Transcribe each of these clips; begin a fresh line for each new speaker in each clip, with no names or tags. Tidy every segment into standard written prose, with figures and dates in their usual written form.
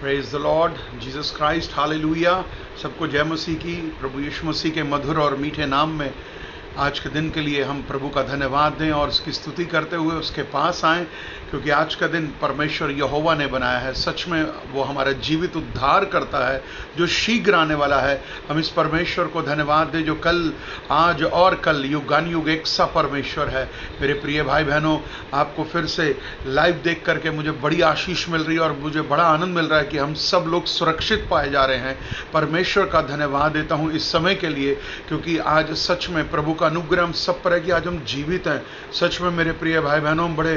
Praise the Lord Jesus Christ, hallelujah. सबको जय मसीह की। प्रभु यीशु मसीह के मधुर और मीठे नाम में आज के दिन के लिए हम प्रभु का धन्यवाद दें और उसकी स्तुति करते हुए उसके पास आएं, क्योंकि आज का दिन परमेश्वर यहोवा ने बनाया है। सच में वो हमारा जीवित उद्धार करता है जो शीघ्र आने वाला है। हम इस परमेश्वर को धन्यवाद दें जो कल, आज और कल युगानुयुग एक सा परमेश्वर है। मेरे प्रिय भाई बहनों, आपको फिर से लाइव देख करके मुझे बड़ी आशीष मिल रही है और मुझे बड़ा आनंद मिल रहा है कि हम सब लोग सुरक्षित पाए जा रहे हैं। परमेश्वर का धन्यवाद देता हूँ इस समय के लिए, क्योंकि आज सच में प्रभु का अनुग्रह हम सब पर है कि आज हम जीवित हैं। सच में मेरे प्रिय भाई बहनों, बड़े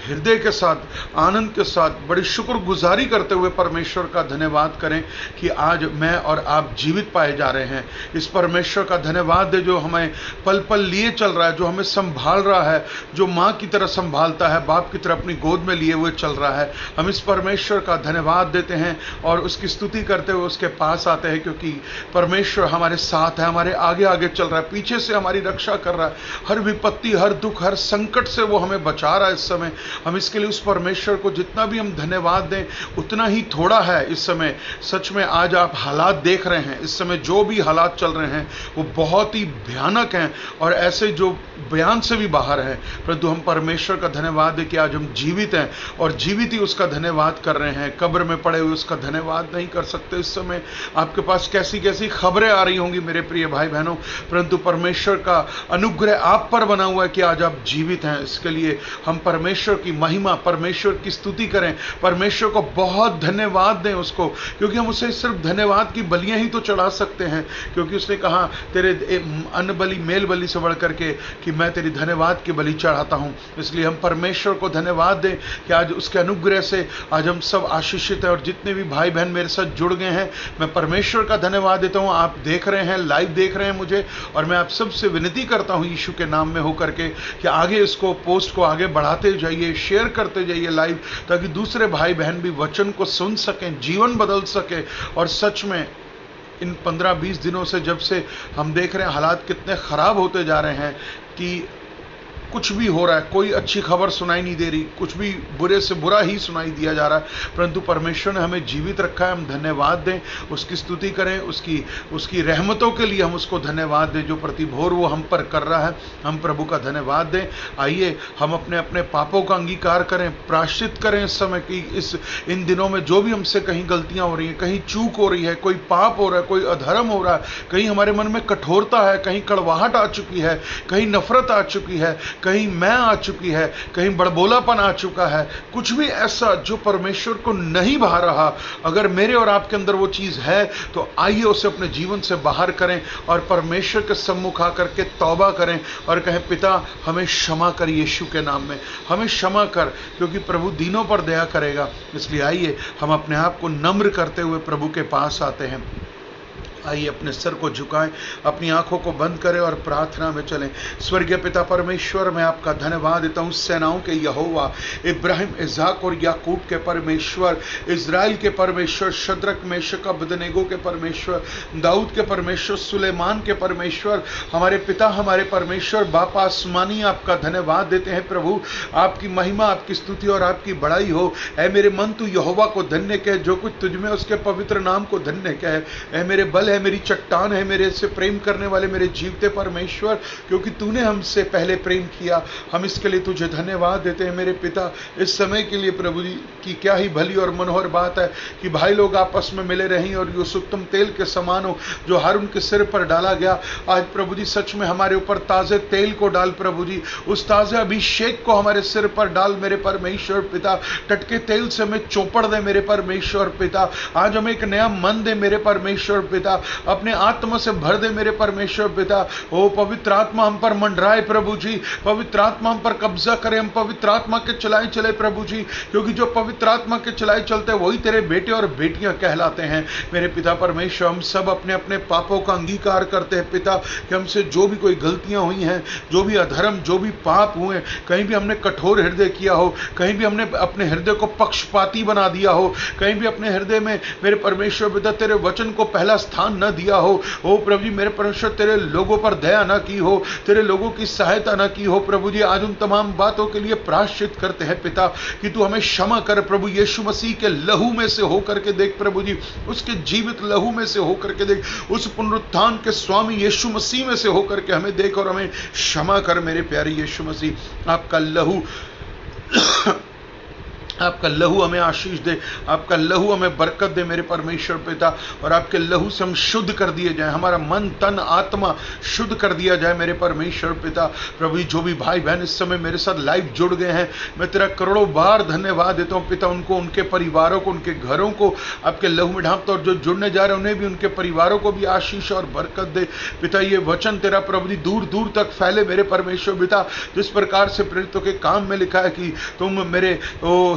हृदय के साथ, आनंद के साथ, बड़ी शुक्रगुजारी करते हुए परमेश्वर का धन्यवाद करें कि आज मैं और आप जीवित पाए जा रहे हैं। इस परमेश्वर का धन्यवाद दे जो हमें पल पल लिए चल रहा है, जो हमें संभाल रहा है, जो माँ की तरह संभालता है, बाप की तरह अपनी गोद में लिए हुए चल रहा है। हम इस परमेश्वर का धन्यवाद देते हैं और उसकी स्तुति करते हुए उसके पास आते हैं, क्योंकि परमेश्वर हमारे साथ है, हमारे आगे आगे चल रहा है, पीछे से हमारी रक्षा कर रहा है। हर विपत्ति, हर दुख, हर संकट से वो हमें बचा रहा है। इस समय हम इसके लिए उस परमेश्वर को जितना भी हम धन्यवाद दें उतना ही थोड़ा है। इस समय सच में आज आप हालात देख रहे हैं, इस समय जो भी हालात चल रहे हैं वो बहुत ही भयानक हैं और ऐसे जो बयान से भी बाहर हैं, परंतु हम परमेश्वर का धन्यवाद दें कि आज हम जीवित हैं और जीवित ही उसका धन्यवाद कर रहे हैं। कब्र में पड़े हुए उसका धन्यवाद नहीं कर सकते। इस समय आपके पास कैसी कैसी खबरें आ रही होंगी मेरे प्रिय भाई बहनों, परंतु परमेश्वर का अनुग्रह आप पर बना हुआ है कि आज आप जीवित हैं। इसके लिए हम परमेश्वर की महिमा, परमेश्वर की स्तुति करें, परमेश्वर को बहुत धन्यवाद दें उसको, क्योंकि हम उसे सिर्फ धन्यवाद की बलियां ही तो चढ़ा सकते हैं, क्योंकि उसने कहा तेरे अन्न बलि मेल बलि से बढ़ करके कि मैं तेरी धन्यवाद की बलि चढ़ाता हूं। इसलिए हम परमेश्वर को धन्यवाद दें कि आज उसके अनुग्रह से आज हम सब आशीषित हैं। और जितने भी भाई बहन मेरे साथ जुड़ गए हैं, मैं परमेश्वर का धन्यवाद देता हूं। आप देख रहे हैं, लाइव देख रहे हैं मुझे, और मैं आप सबसे विनती करता हूं यीशु के नाम में होकर के कि आगे इसको, पोस्ट को आगे बढ़ाते जाइए, शेयर करते जाइए लाइव, ताकि दूसरे भाई बहन भी वचन को सुन सकें, जीवन बदल सके। और सच में इन 15-20 दिनों से जब से हम देख रहे हैं हालात कितने खराब होते जा रहे हैं कि कुछ भी हो रहा है, कोई अच्छी खबर सुनाई नहीं दे रही, कुछ भी बुरे से बुरा ही सुनाई दिया जा रहा है, परंतु परमेश्वर ने हमें जीवित रखा है। हम धन्यवाद दें, उसकी स्तुति करें, उसकी रहमतों के लिए हम उसको धन्यवाद दें जो प्रतिभोर वो हम पर कर रहा है। हम प्रभु का धन्यवाद दें। आइए हम अपने अपने पापों का अंगीकार करें, प्रायश्चित करें इस समय की इन दिनों में जो भी हमसे कहीं गलतियां हो रही हैं, कहीं चूक हो रही है, कोई पाप हो रहा है, कोई अधर्म हो रहा है, कहीं हमारे मन में कठोरता है, कहीं कड़वाहट आ चुकी है, कहीं नफरत आ चुकी है, कहीं मैं आ चुकी है, कहीं बड़बोलापन आ चुका है, कुछ भी ऐसा जो परमेश्वर को नहीं भा रहा, अगर मेरे और आपके अंदर वो चीज है तो आइए उसे अपने जीवन से बाहर करें और परमेश्वर के सम्मुख आकर के तौबा करें और कहें, पिता हमें क्षमा कर, यीशु के नाम में हमें क्षमा कर, क्योंकि प्रभु दीनों पर दया करेगा। इसलिए आइए हम अपने आप को नम्र करते हुए प्रभु के पास आते हैं। आइए अपने सर को झुकाएं, अपनी आंखों को बंद करें और प्रार्थना में चलें। स्वर्गीय पिता परमेश्वर, मैं आपका धन्यवाद देता हूं, सेनाओं के यहोवा, इब्राहिम, इसहाक और याकूब के परमेश्वर, इजराइल के परमेश्वर, शद्रक, मेशक, अबेदनेगो के परमेश्वर, दाऊद के परमेश्वर, सुलेमान के परमेश्वर, हमारे पिता, हमारे परमेश्वर, बाप आसमानी, आपका धन्यवाद देते हैं। प्रभु आपकी महिमा, आपकी स्तुति और आपकी बड़ाई हो। ऐ मेरे मन, तू यहोवा को धन्य कह, जो कुछ तुझमें उसके पवित्र नाम को धन्य कह। ऐ मेरे बल, मेरी चट्टान है, मेरे से प्रेम करने वाले मेरे जीवते परमेश्वर, क्योंकि तूने हमसे पहले प्रेम किया। हम इसके लिए तुझे धन्यवाद देते हैं मेरे पिता। इस समय के लिए प्रभु जी की क्या ही भली और मनोहर बात है कि भाई लोग आपस में मिले रहें और ये उत्तम तेल के समान हो जो हारून के सिर पर डाला गया। आज प्रभु जी सच में हमारे ऊपर ताजे तेल को डाल, प्रभु जी उस ताजे अभिषेक को हमारे सिर पर डाल मेरे परमेश्वर पिता। टटके तेल से हमें चौपड़ दे मेरे परमेश्वर पिता। आज हमें एक नया मन दे मेरे परमेश्वर पिता, अपने आत्मा से भर दे मेरे परमेश्वर पिता। ओ पवित्र आत्मा हम पर मंडराए प्रभु जी, पवित्र आत्मा हम पर कब्जा करे, हम पवित्र आत्मा के चलाए चले प्रभु जी, क्योंकि जो पवित्र आत्मा के चलाए चलते हैं वही तेरे बेटे और बेटियां कहलाते हैं मेरे पिता परमेश्वर। हम सब अपने अपने पापों का अंगीकार करते हैं पिता कि हमसे जो भी कोई गलतियां हुई हैं, जो भी अधर्म, जो भी पाप हुए, कहीं भी हमने कठोर हृदय किया हो, कहीं भी हमने अपने हृदय को पक्षपाती बना दिया हो, कहीं भी अपने हृदय में मेरे परमेश्वर पिता तेरे वचन को पहला स्थान दान न दिया हो, ओ प्रभु जी मेरे परमेश्वर तेरे लोगों पर दया न की हो, तेरे लोगों की सहायता न की हो प्रभु जी, आज उन तमाम बातों के लिए प्रायश्चित करते हैं पिता कि तू हमें क्षमा कर प्रभु। यीशु मसीह के लहू में से होकर के देख प्रभु जी, उसके जीवित लहू में से होकर के देख, उस पुनरुत्थान के स्वामी यीशु मसीह में से होकर के हमें देख और हमें क्षमा कर मेरे प्यारे यीशु मसीह। आपका लहू आपका लहू हमें आशीष दे, आपका लहू हमें बरकत दे मेरे परमेश्वर पिता, और आपके लहू से हम शुद्ध कर दिए जाए, हमारा मन तन आत्मा शुद्ध कर दिया जाए मेरे परमेश्वर पिता। प्रभु जो भी भाई बहन इस समय मेरे साथ लाइव जुड़ गए हैं, मैं तेरा करोड़ों बार धन्यवाद देता हूँ पिता, उनको, उनके परिवारों को, उनके घरों को आपके लहू में ढांपता, और जो जुड़ने जा रहे हैं उन्हें भी, उनके परिवारों को भी आशीष और बरकत दे पिता। ये वचन तेरा प्रभु जी दूर दूर तक फैले मेरे परमेश्वर पिता, जिस प्रकार से प्रेरितों के काम में लिखा है कि तुम मेरे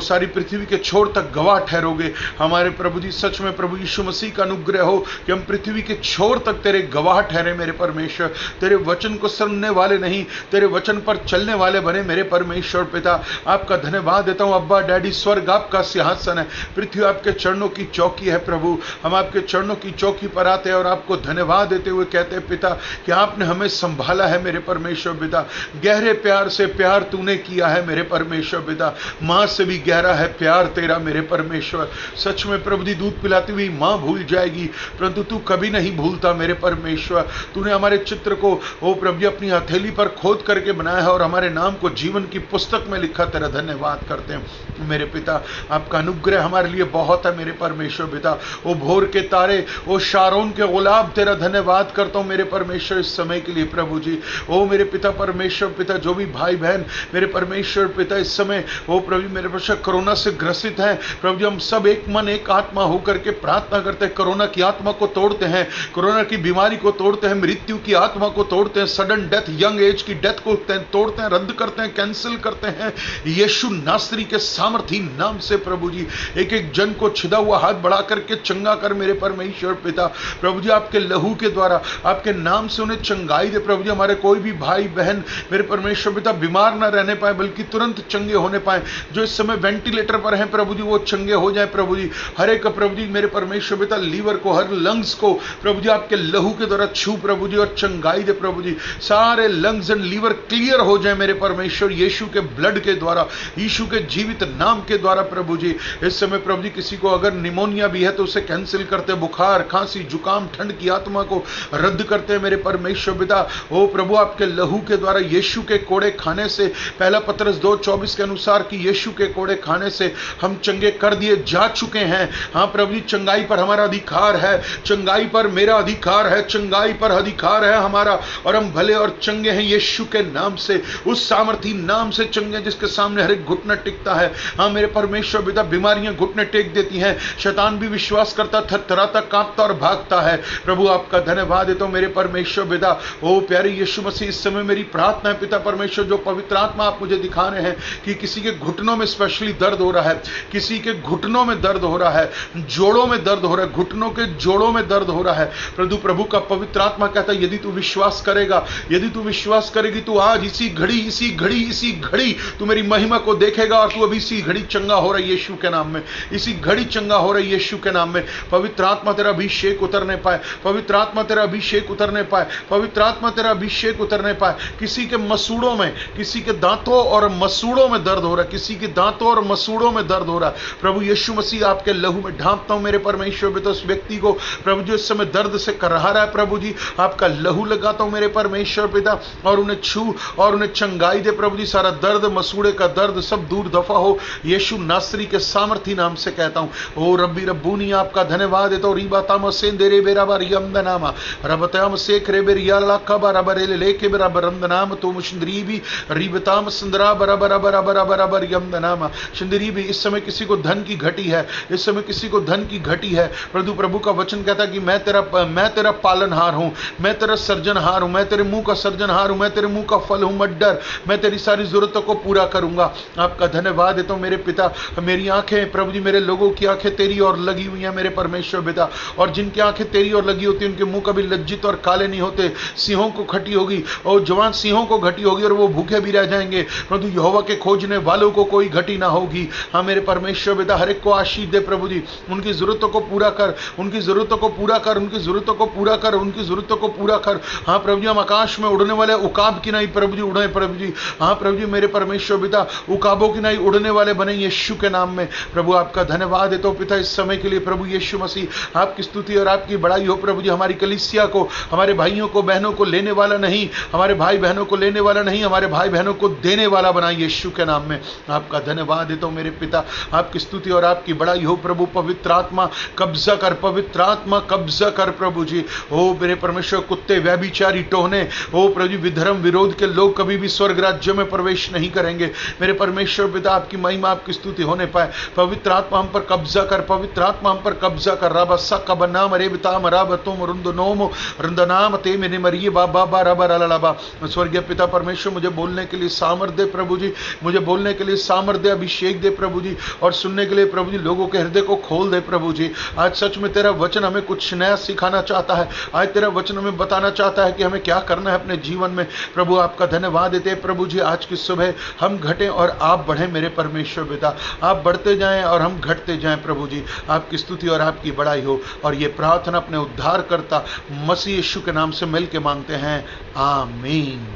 सारी पृथ्वी के छोर तक गवाह ठहरोगे। हमारे प्रभु जी सच में प्रभु यीशु मसीह का अनुग्रह हो कि हम पृथ्वी के छोर तक तेरे गवाह ठहरे मेरे परमेश्वर, तेरे वचन को सुनने वाले नहीं, तेरे वचन पर चलने वाले बने मेरे परमेश्वर पिता। आपका धन्यवाद देता हूं अब्बा डैडी, स्वर्ग आपका सिंहासन है, पृथ्वी आपके चरणों की चौकी है प्रभु। हम आपके चरणों की चौकी पर आते हैं और आपको धन्यवाद देते हुए कहते हैं पिता कि आपने हमें संभाला है मेरे परमेश्वर पिता। गहरे प्यार से प्यार तूने किया है मेरे परमेश्वर पिता, मां से भी गहरा है प्यार तेरा मेरे परमेश्वर। सच में प्रभु जी दूध पिलाती हुई मां भूल जाएगी, परंतु तू कभी नहीं भूलता मेरे परमेश्वर। तूने हमारे चित्र को ओ प्रभु जी अपनी हथेली पर खोद करके बनाया है और हमारे नाम को जीवन की पुस्तक में लिखा, तेरा धन्यवाद करते हैं मेरे पिता। आपका अनुग्रह हमारे लिए बहुत है मेरे परमेश्वर पिता। ओ भोर के तारे, ओ शारोन के गुलाब, तेरा धन्यवाद करता हूं मेरे परमेश्वर इस समय के लिए प्रभु जी। ओ मेरे पिता परमेश्वर पिता, जो भी भाई बहन मेरे परमेश्वर पिता इस समय ओ प्रभु मेरे परमेश्वर कोरोना से ग्रसित हैं प्रभु जी, हम सब एक मन एक आत्मा होकर के प्रार्थना करते हैं, कोरोना की आत्मा को तोड़ते हैं, कोरोना की बीमारी को तोड़ते हैं, मृत्यु की आत्मा को तोड़ते हैं, सडन डेथ, यंग एज की डेथ को तोड़ते हैं, रद्द करते हैं, कैंसिल करते हैं यीशु नासरी के सामर्थी नाम से प्रभु जी। एक एक जन को छिदा हुआ हाथ बढ़ा करके चंगा कर मेरे परमेश्वर पिता। प्रभु जी आपके लहू के द्वारा, आपके नाम से उन्हें चंगाई दे प्रभु जी। हमारे कोई भी भाई बहन मेरे परमेश्वर पिता बीमार ना रहने पाए, बल्कि तुरंत चंगे होने पाए। जो इस समय वेंटिलेटर पर हैं प्रभु जी, वो चंगे हो जाए प्रभु जी। हर एक प्रभु जी मेरे परमेश्वर पिता, लीवर को, हर लंग्स को प्रभु जी आपके लहू के द्वारा छू प्रभु जी और चंगाई दे प्रभु जी। सारे लंग्स एंड लीवर क्लियर हो जाए मेरे परमेश्वर, यीशु के ब्लड के द्वारा, यीशु के जीवित नाम के द्वारा प्रभु जी। इस समय प्रभु जी किसी को अगर निमोनिया भी है तो उसे कैंसिल करते, बुखार, खांसी, जुकाम, ठंड की आत्मा को रद्द करते हैं मेरे परमेश्वर पिता। ओ प्रभु आपके लहू के द्वारा यीशु के कोड़े खाने से, पहला पतरस 2:24 के अनुसार कि यीशु के कोड़े खाने से हम चंगे कर दिए जा चुके हैं। हाँ प्रभु जी, चंगाई पर हमारा अधिकार है, चंगाई पर मेरा अधिकार है, चंगाई पर अधिकार है हमारा, और हम भले और चंगे हैं यीशु के नाम से, उस सामर्थी नाम से चंगे जिसके सामने हर एक घुटना टिकता है। हाँ मेरे परमेश्वर पिता, बीमारियां घुटने टेक देती हैं, शैतान भी विश्वास करता, थरथराता, कांपता और भागता है। प्रभु आपका धन्यवाद देता हूं मेरे परमेश्वर पिता। ओ प्यारे यीशु मसीह, इस समय मेरी प्रार्थना है पिता परमेश्वर, जो पवित्र आत्मा आप मुझे दिखा रहे हैं कि किसी के घुटनों में स्पेशली दर्द हो रहा है, किसी के घुटनों में दर्द हो रहा है, जोड़ों में दर्द हो रहा है, घुटनों के जोड़ों में दर्द हो रहा है प्रभु का पवित्र आत्मा कहता है यदि तू विश्वास करेगा, यदि तू विश्वास करेगी, तू आज इसी घड़ी तू मेरी महिमा को देखेगा, और तू अभी इसी घड़ी चंगा हो रहा है यीशु के नाम में, इसी घड़ी चंगा हो रहा है यीशु के नाम में। पवित्र आत्मा तेरा अभिषेक उतरने पाए, पवित्र आत्मा तेरा अभिषेक उतरने पाए, पवित्र आत्मा तेरा अभिषेक उतरने पाए। किसी के मसूड़ों में, किसी के दांतों और मसूड़ों में दर्द हो रहा है, किसी के दांतों और मसूड़ों में दर्द हो रहा है, प्रभु यीशु मसीह आपके लहू में ढांपता हूं मेरे परमेश्वर पिता। उस व्यक्ति को प्रभु जो इस समय दर्द से कर रहा है प्रभु जी, आपका लहू लगाता हूं मेरे परमेश्वर पिता, और उन्हें छू और उन्हें चंगाई दे प्रभु जी। सारा दर्द, मसूड़े का दर्द सब दूर दफा हो यीशु नासरी के सामर्थी नाम से कहता हूं। ओ रब्बी रब्बूनी, आपका धन्यवाद देता हूं। रीबाताम सेंदेरे बेरा बार यमदनामा रबताम सेख रे बेर यालाका बराबर लेके बराबर रमदनाम तो मुशंदरीबी रीबताम संदरा बराबर बराबर बराबर यमदनामा शंदरीबी। इस समय किसी को धन की घटी है, इस समय किसी को धन की घटी है। प्रभु का वचन कहता है कि मैं तेरा पालनहार हूं, मैं तेरा सर्जनहार हूं, मैं तेरे मुंह का सर्जनहार हूं, मैं तेरे मुंह का फल हूं, मत डर, मैं तेरी सारी जरूरतों को पूरा करूंगा। आपका धन्यवाद देता हूं मेरे पिता। मेरी आंखें प्रभु जी, मेरे लोगों की आंखें तेरी ओर लगी हुई हैं मेरे परमेश्वर पिता, और जिनकी आंखें तेरी ओर लगी होती हैं उनके मुंह कभी लज्जित और काले नहीं होते। सिंहों को घटी होगी और जवान सिंहों को घटी होगी और वो भूखे भी रह जाएंगे, परंतु यहोवा के खोजने वालों को कोई घटी ना होगी। हाँ मेरे परमेश्वर पिता, हर एक को आशीष दे प्रभु जी, उनकी जरूरतों को पूरा कर, उनकी जरूरतों को पूरा कर, उनकी जरूरतों को पूरा कर, उनकी जरूरतों को पूरा कर। हाँ प्रभु जी, हम आकाश में उड़ने वाले उकाब की नहीं प्रभु जी उड़े प्रभु जी। हाँ प्रभु जी मेरे परमेश्वर पिता, उकाबों की नहीं उड़ने वाले बने यीशु के नाम में। प्रभु आपका धन्यवाद है तो पिता इस समय के लिए प्रभु यीशु मसीह, आपकी स्तुति और आपकी बड़ाई हो प्रभु जी। हमारी कलीसिया को, हमारे भाइयों को बहनों को लेने वाला नहीं, हमारे भाई बहनों को लेने वाला नहीं, हमारे भाई बहनों को देने वाला बना यीशु के नाम में। आपका धन्यवाद है तो मेरे पिता, आपकी स्तुति और आपकी बड़ाई हो प्रभु। पवित्र आत्मा कब्जा कर, पवित्र आत्मा कब्जा कर प्रभु जी। ओ मेरे परमेश्वर, कुत्ते, व्यभिचारी, टोहने, ओ प्रभु जी विधर्म विरोध के लोग कभी भी स्वर्ग राज्य में प्रवेश नहीं करेंगे। मेरे परमेश्वर पिता, आपकी महिमा आपकी स्तुति होने पाए। पवित्र आत्मा हम पर कब्जा कर, पवित्र आत्मा हम पर कब्जा कर। रब सक्का बनाम रे बिताम रब तुम रुंदनोम रुंदनाम ते मेरे मरिए बाबा बा रब रलबा। स्वर्गीय पिता परमेश्वर, मुझे बोलने के लिए सामर्थ दे प्रभु जी, मुझे बोलने के लिए सामर्थ दे, अभिषेक दे प्रभु जी, और सुनने के लिए प्रभु जी लोगों के हृदय को खोल दे प्रभु जी। आज सच में तेरा वचन हमें कुछ नया सिखाना चाहता है। आज तेरा वचन हमें बताना चाहता है कि हमें क्या करना है अपने जीवन में। प्रभु आपका धन्यवाद देते प्रभु जी। आज की सुबह हम घटें और आप बढ़ें मेरे परमेश्वर पिता, आप बढ़ते जाएं और हम घटते जाएं प्रभु जी। आपकी स्तुति और आपकी बड़ाई हो। और ये प्रार्थना अपने उद्धार करता मसीह यीशु के नाम से मिल के मांगते हैं, आमीन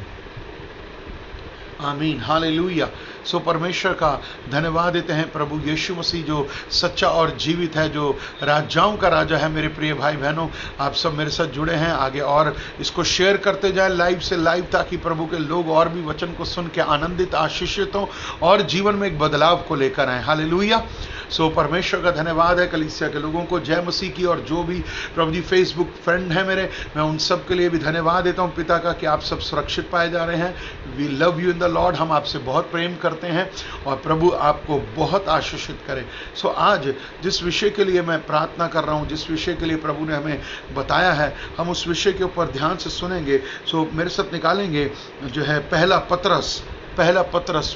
आमीन हालेलुया। सो परमेश्वर का धन्यवाद देते हैं प्रभु यीशु मसीह जो सच्चा और जीवित है, जो राजाओं का राजा है। मेरे प्रिय भाई बहनों, आप सब मेरे साथ जुड़े हैं, आगे और इसको शेयर करते जाएं लाइव से लाइव, ताकि प्रभु के लोग और भी वचन को सुन के आनंदित, आशीषित हों और जीवन में एक बदलाव को लेकर आए। हालेलुया। सो परमेश्वर का धन्यवाद है कलीसिया के लोगों को, जय मसीह की। और जो भी प्रभु जी फेसबुक फ्रेंड है मेरे, मैं उन सब के लिए भी धन्यवाद देता हूँ पिता का कि आप सब सुरक्षित पाए जा रहे हैं। We love you in the lord, हम आपसे बहुत प्रेम करते हैं और प्रभु आपको बहुत आशीषित करे। सो आज जिस विषय के लिए मैं प्रार्थना कर रहा हूँ, जिस विषय के लिए प्रभु ने हमें बताया है, हम उस विषय के ऊपर ध्यान से सुनेंगे। सो मेरे साथ निकालेंगे जो है पहला पतरस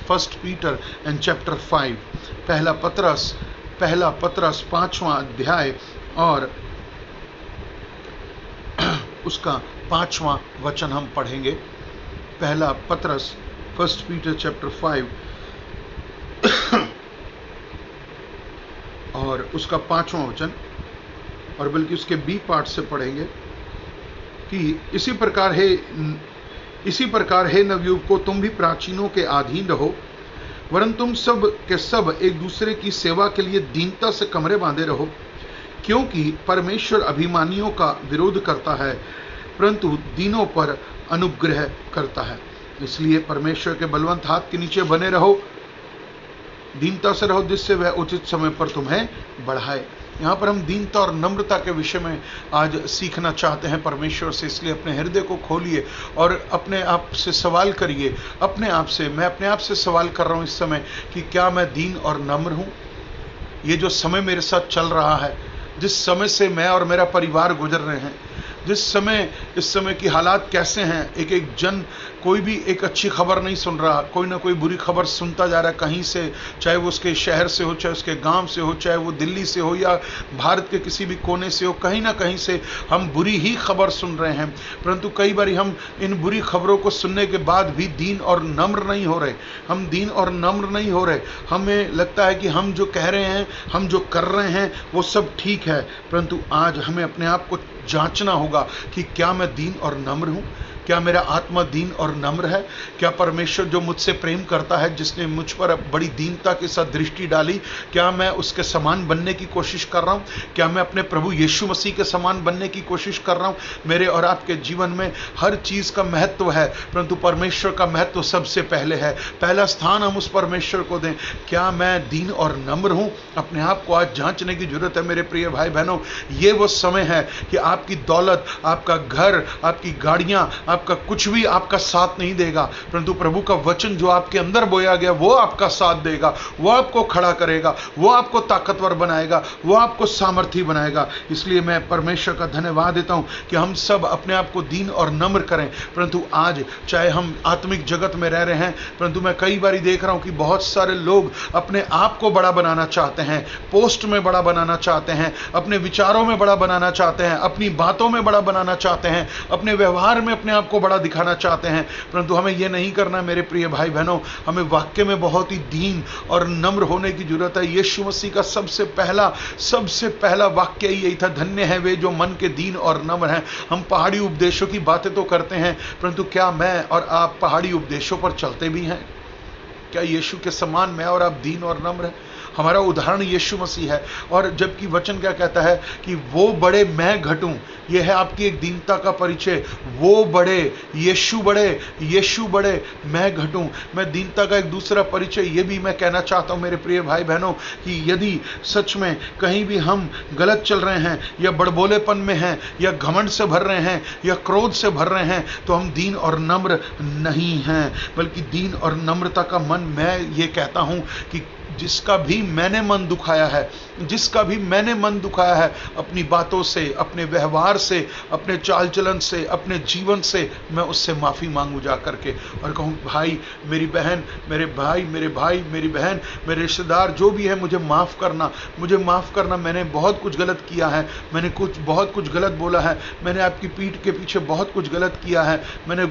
1 पीटर एंड चैप्टर 5। पहला पतरस 5वां अध्याय और उसका 5वां वचन हम पढ़ेंगे। पहला पतरस 1 पीटर चैप्टर 5 और उसका 5वां वचन, और बल्कि उसके बी पार्ट से पढ़ेंगे कि इसी प्रकार हे नवयुवकों, तुम भी प्राचीनों के अधीन रहो, वरन तुम सब के सब एक दूसरे की सेवा के लिए दीनता से कमरे बांधे रहो, क्योंकि परमेश्वर अभिमानियों का विरोध करता है, परंतु दीनों पर अनुग्रह करता है। इसलिए परमेश्वर के बलवंत हाथ के नीचे बने रहो, दीनता से रहो, जिससे वह उचित समय पर तुम्हें बढ़ाए। यहाँ पर हम दीनता और नम्रता के विषय में आज सीखना चाहते हैं परमेश्वर से। इसलिए अपने हृदय को खोलिए और अपने आप से सवाल करिए, अपने आप से। मैं अपने आप से सवाल कर रहा हूँ इस समय कि क्या मैं दीन और नम्र हूँ? ये जो समय मेरे साथ चल रहा है, जिस समय से मैं और मेरा परिवार गुजर रहे हैं, इस समय की हालात कैसे हैं, एक एक जन कोई भी एक अच्छी खबर नहीं सुन रहा, कोई ना कोई बुरी खबर सुनता जा रहा है कहीं से, चाहे वो उसके शहर से हो, चाहे उसके गांव से हो, चाहे वो दिल्ली से हो या भारत के किसी भी कोने से हो, कहीं ना कहीं से हम बुरी ही खबर सुन रहे हैं। परंतु कई बार हम इन बुरी खबरों को सुनने के बाद भी दीन और नम्र नहीं हो रहे, हम दीन और नम्र नहीं हो रहे। हमें लगता है कि हम जो कह रहे हैं, हम जो कर रहे हैं वो सब ठीक है, परंतु आज हमें अपने आप को जांचना होगा कि क्या मैं दीन और नम्र हूं? क्या मेरा आत्मा दीन और नम्र है? क्या परमेश्वर जो मुझसे प्रेम करता है, जिसने मुझ पर बड़ी दीनता के साथ दृष्टि डाली, क्या मैं उसके समान बनने की कोशिश कर रहा हूँ? क्या मैं अपने प्रभु यीशु मसीह के समान बनने की कोशिश कर रहा हूँ? मेरे और आपके जीवन में हर चीज़ का महत्व है, परंतु परमेश्वर का महत्व सबसे पहले है। पहला स्थान हम उस परमेश्वर को दें। क्या मैं दीन और नम्र हूँ? अपने आप को आज जांचने की जरूरत है मेरे प्रिय भाई बहनों। ये वो समय है कि आपकी दौलत, आपका घर, आपकी गाड़ियाँ, आपका कुछ भी आपका साथ नहीं देगा, परंतु प्रभु का वचन जो आपके अंदर बोया गया वो आपका साथ देगा, वो आपको खड़ा करेगा, वो आपको ताकतवर बनाएगा, वो आपको सामर्थी बनाएगा। इसलिए मैं परमेश्वर का धन्यवाद देता हूं कि हम सब अपने आप को दीन और नम्र करें। परंतु आज चाहे हम आत्मिक जगत में रह रहे हैं, परंतु मैं कई बार देख रहा हूं कि बहुत सारे लोग अपने आप को बड़ा बनाना चाहते हैं, पोस्ट में बड़ा बनाना चाहते हैं, अपने विचारों में बड़ा बनाना चाहते हैं, अपनी बातों में बड़ा बनाना चाहते हैं, अपने व्यवहार में अपने आप आप को बड़ा दिखाना चाहते हैं, परंतु हमें यह नहीं करना मेरे प्रिय भाई बहनों। हमें वाक्य में बहुत ही दीन और नम्र होने की जरूरत है। यीशु मसीह का सबसे पहला वाक्य यही था, धन्य है वे जो मन के दीन और नम्र हैं। हम पहाड़ी उपदेशों की बातें तो करते हैं, परंतु क्या मैं और आप पहाड़ी उपदेशों पर चलते भी हैं? क्या यीशु के समान मैं और आप दीन और नम्र हैं? हमारा उदाहरण यीशु मसीह है। और जबकि वचन क्या कहता है कि वो बड़े मैं घटूं, यह है आपकी एक दीनता का परिचय। वो बड़े, यीशु बड़े मैं घटूं। मैं दीनता का एक दूसरा परिचय ये भी मैं कहना चाहता हूं मेरे प्रिय भाई बहनों कि यदि सच में कहीं भी हम गलत चल रहे हैं या बड़बोलेपन में हैं या घमंड से भर रहे हैं या क्रोध से भर रहे हैं, तो हम दीन और नम्र नहीं हैं, बल्कि दीन और नम्रता का मन, मैं ये कहता हूं कि जिसका भी मैंने मन दुखाया है अपनी बातों से, अपने व्यवहार से, अपने चाल चलन से, अपने जीवन से, मैं उससे माफी मांगू जा करके और कहूं भाई मेरी बहन, मेरे भाई मेरी बहन, मेरे रिश्तेदार जो भी है, मुझे माफ करना। मैंने बहुत कुछ गलत किया है, मैंने बहुत कुछ गलत बोला है, मैंने आपकी पीठ के पीछे बहुत कुछ गलत किया है, मैंने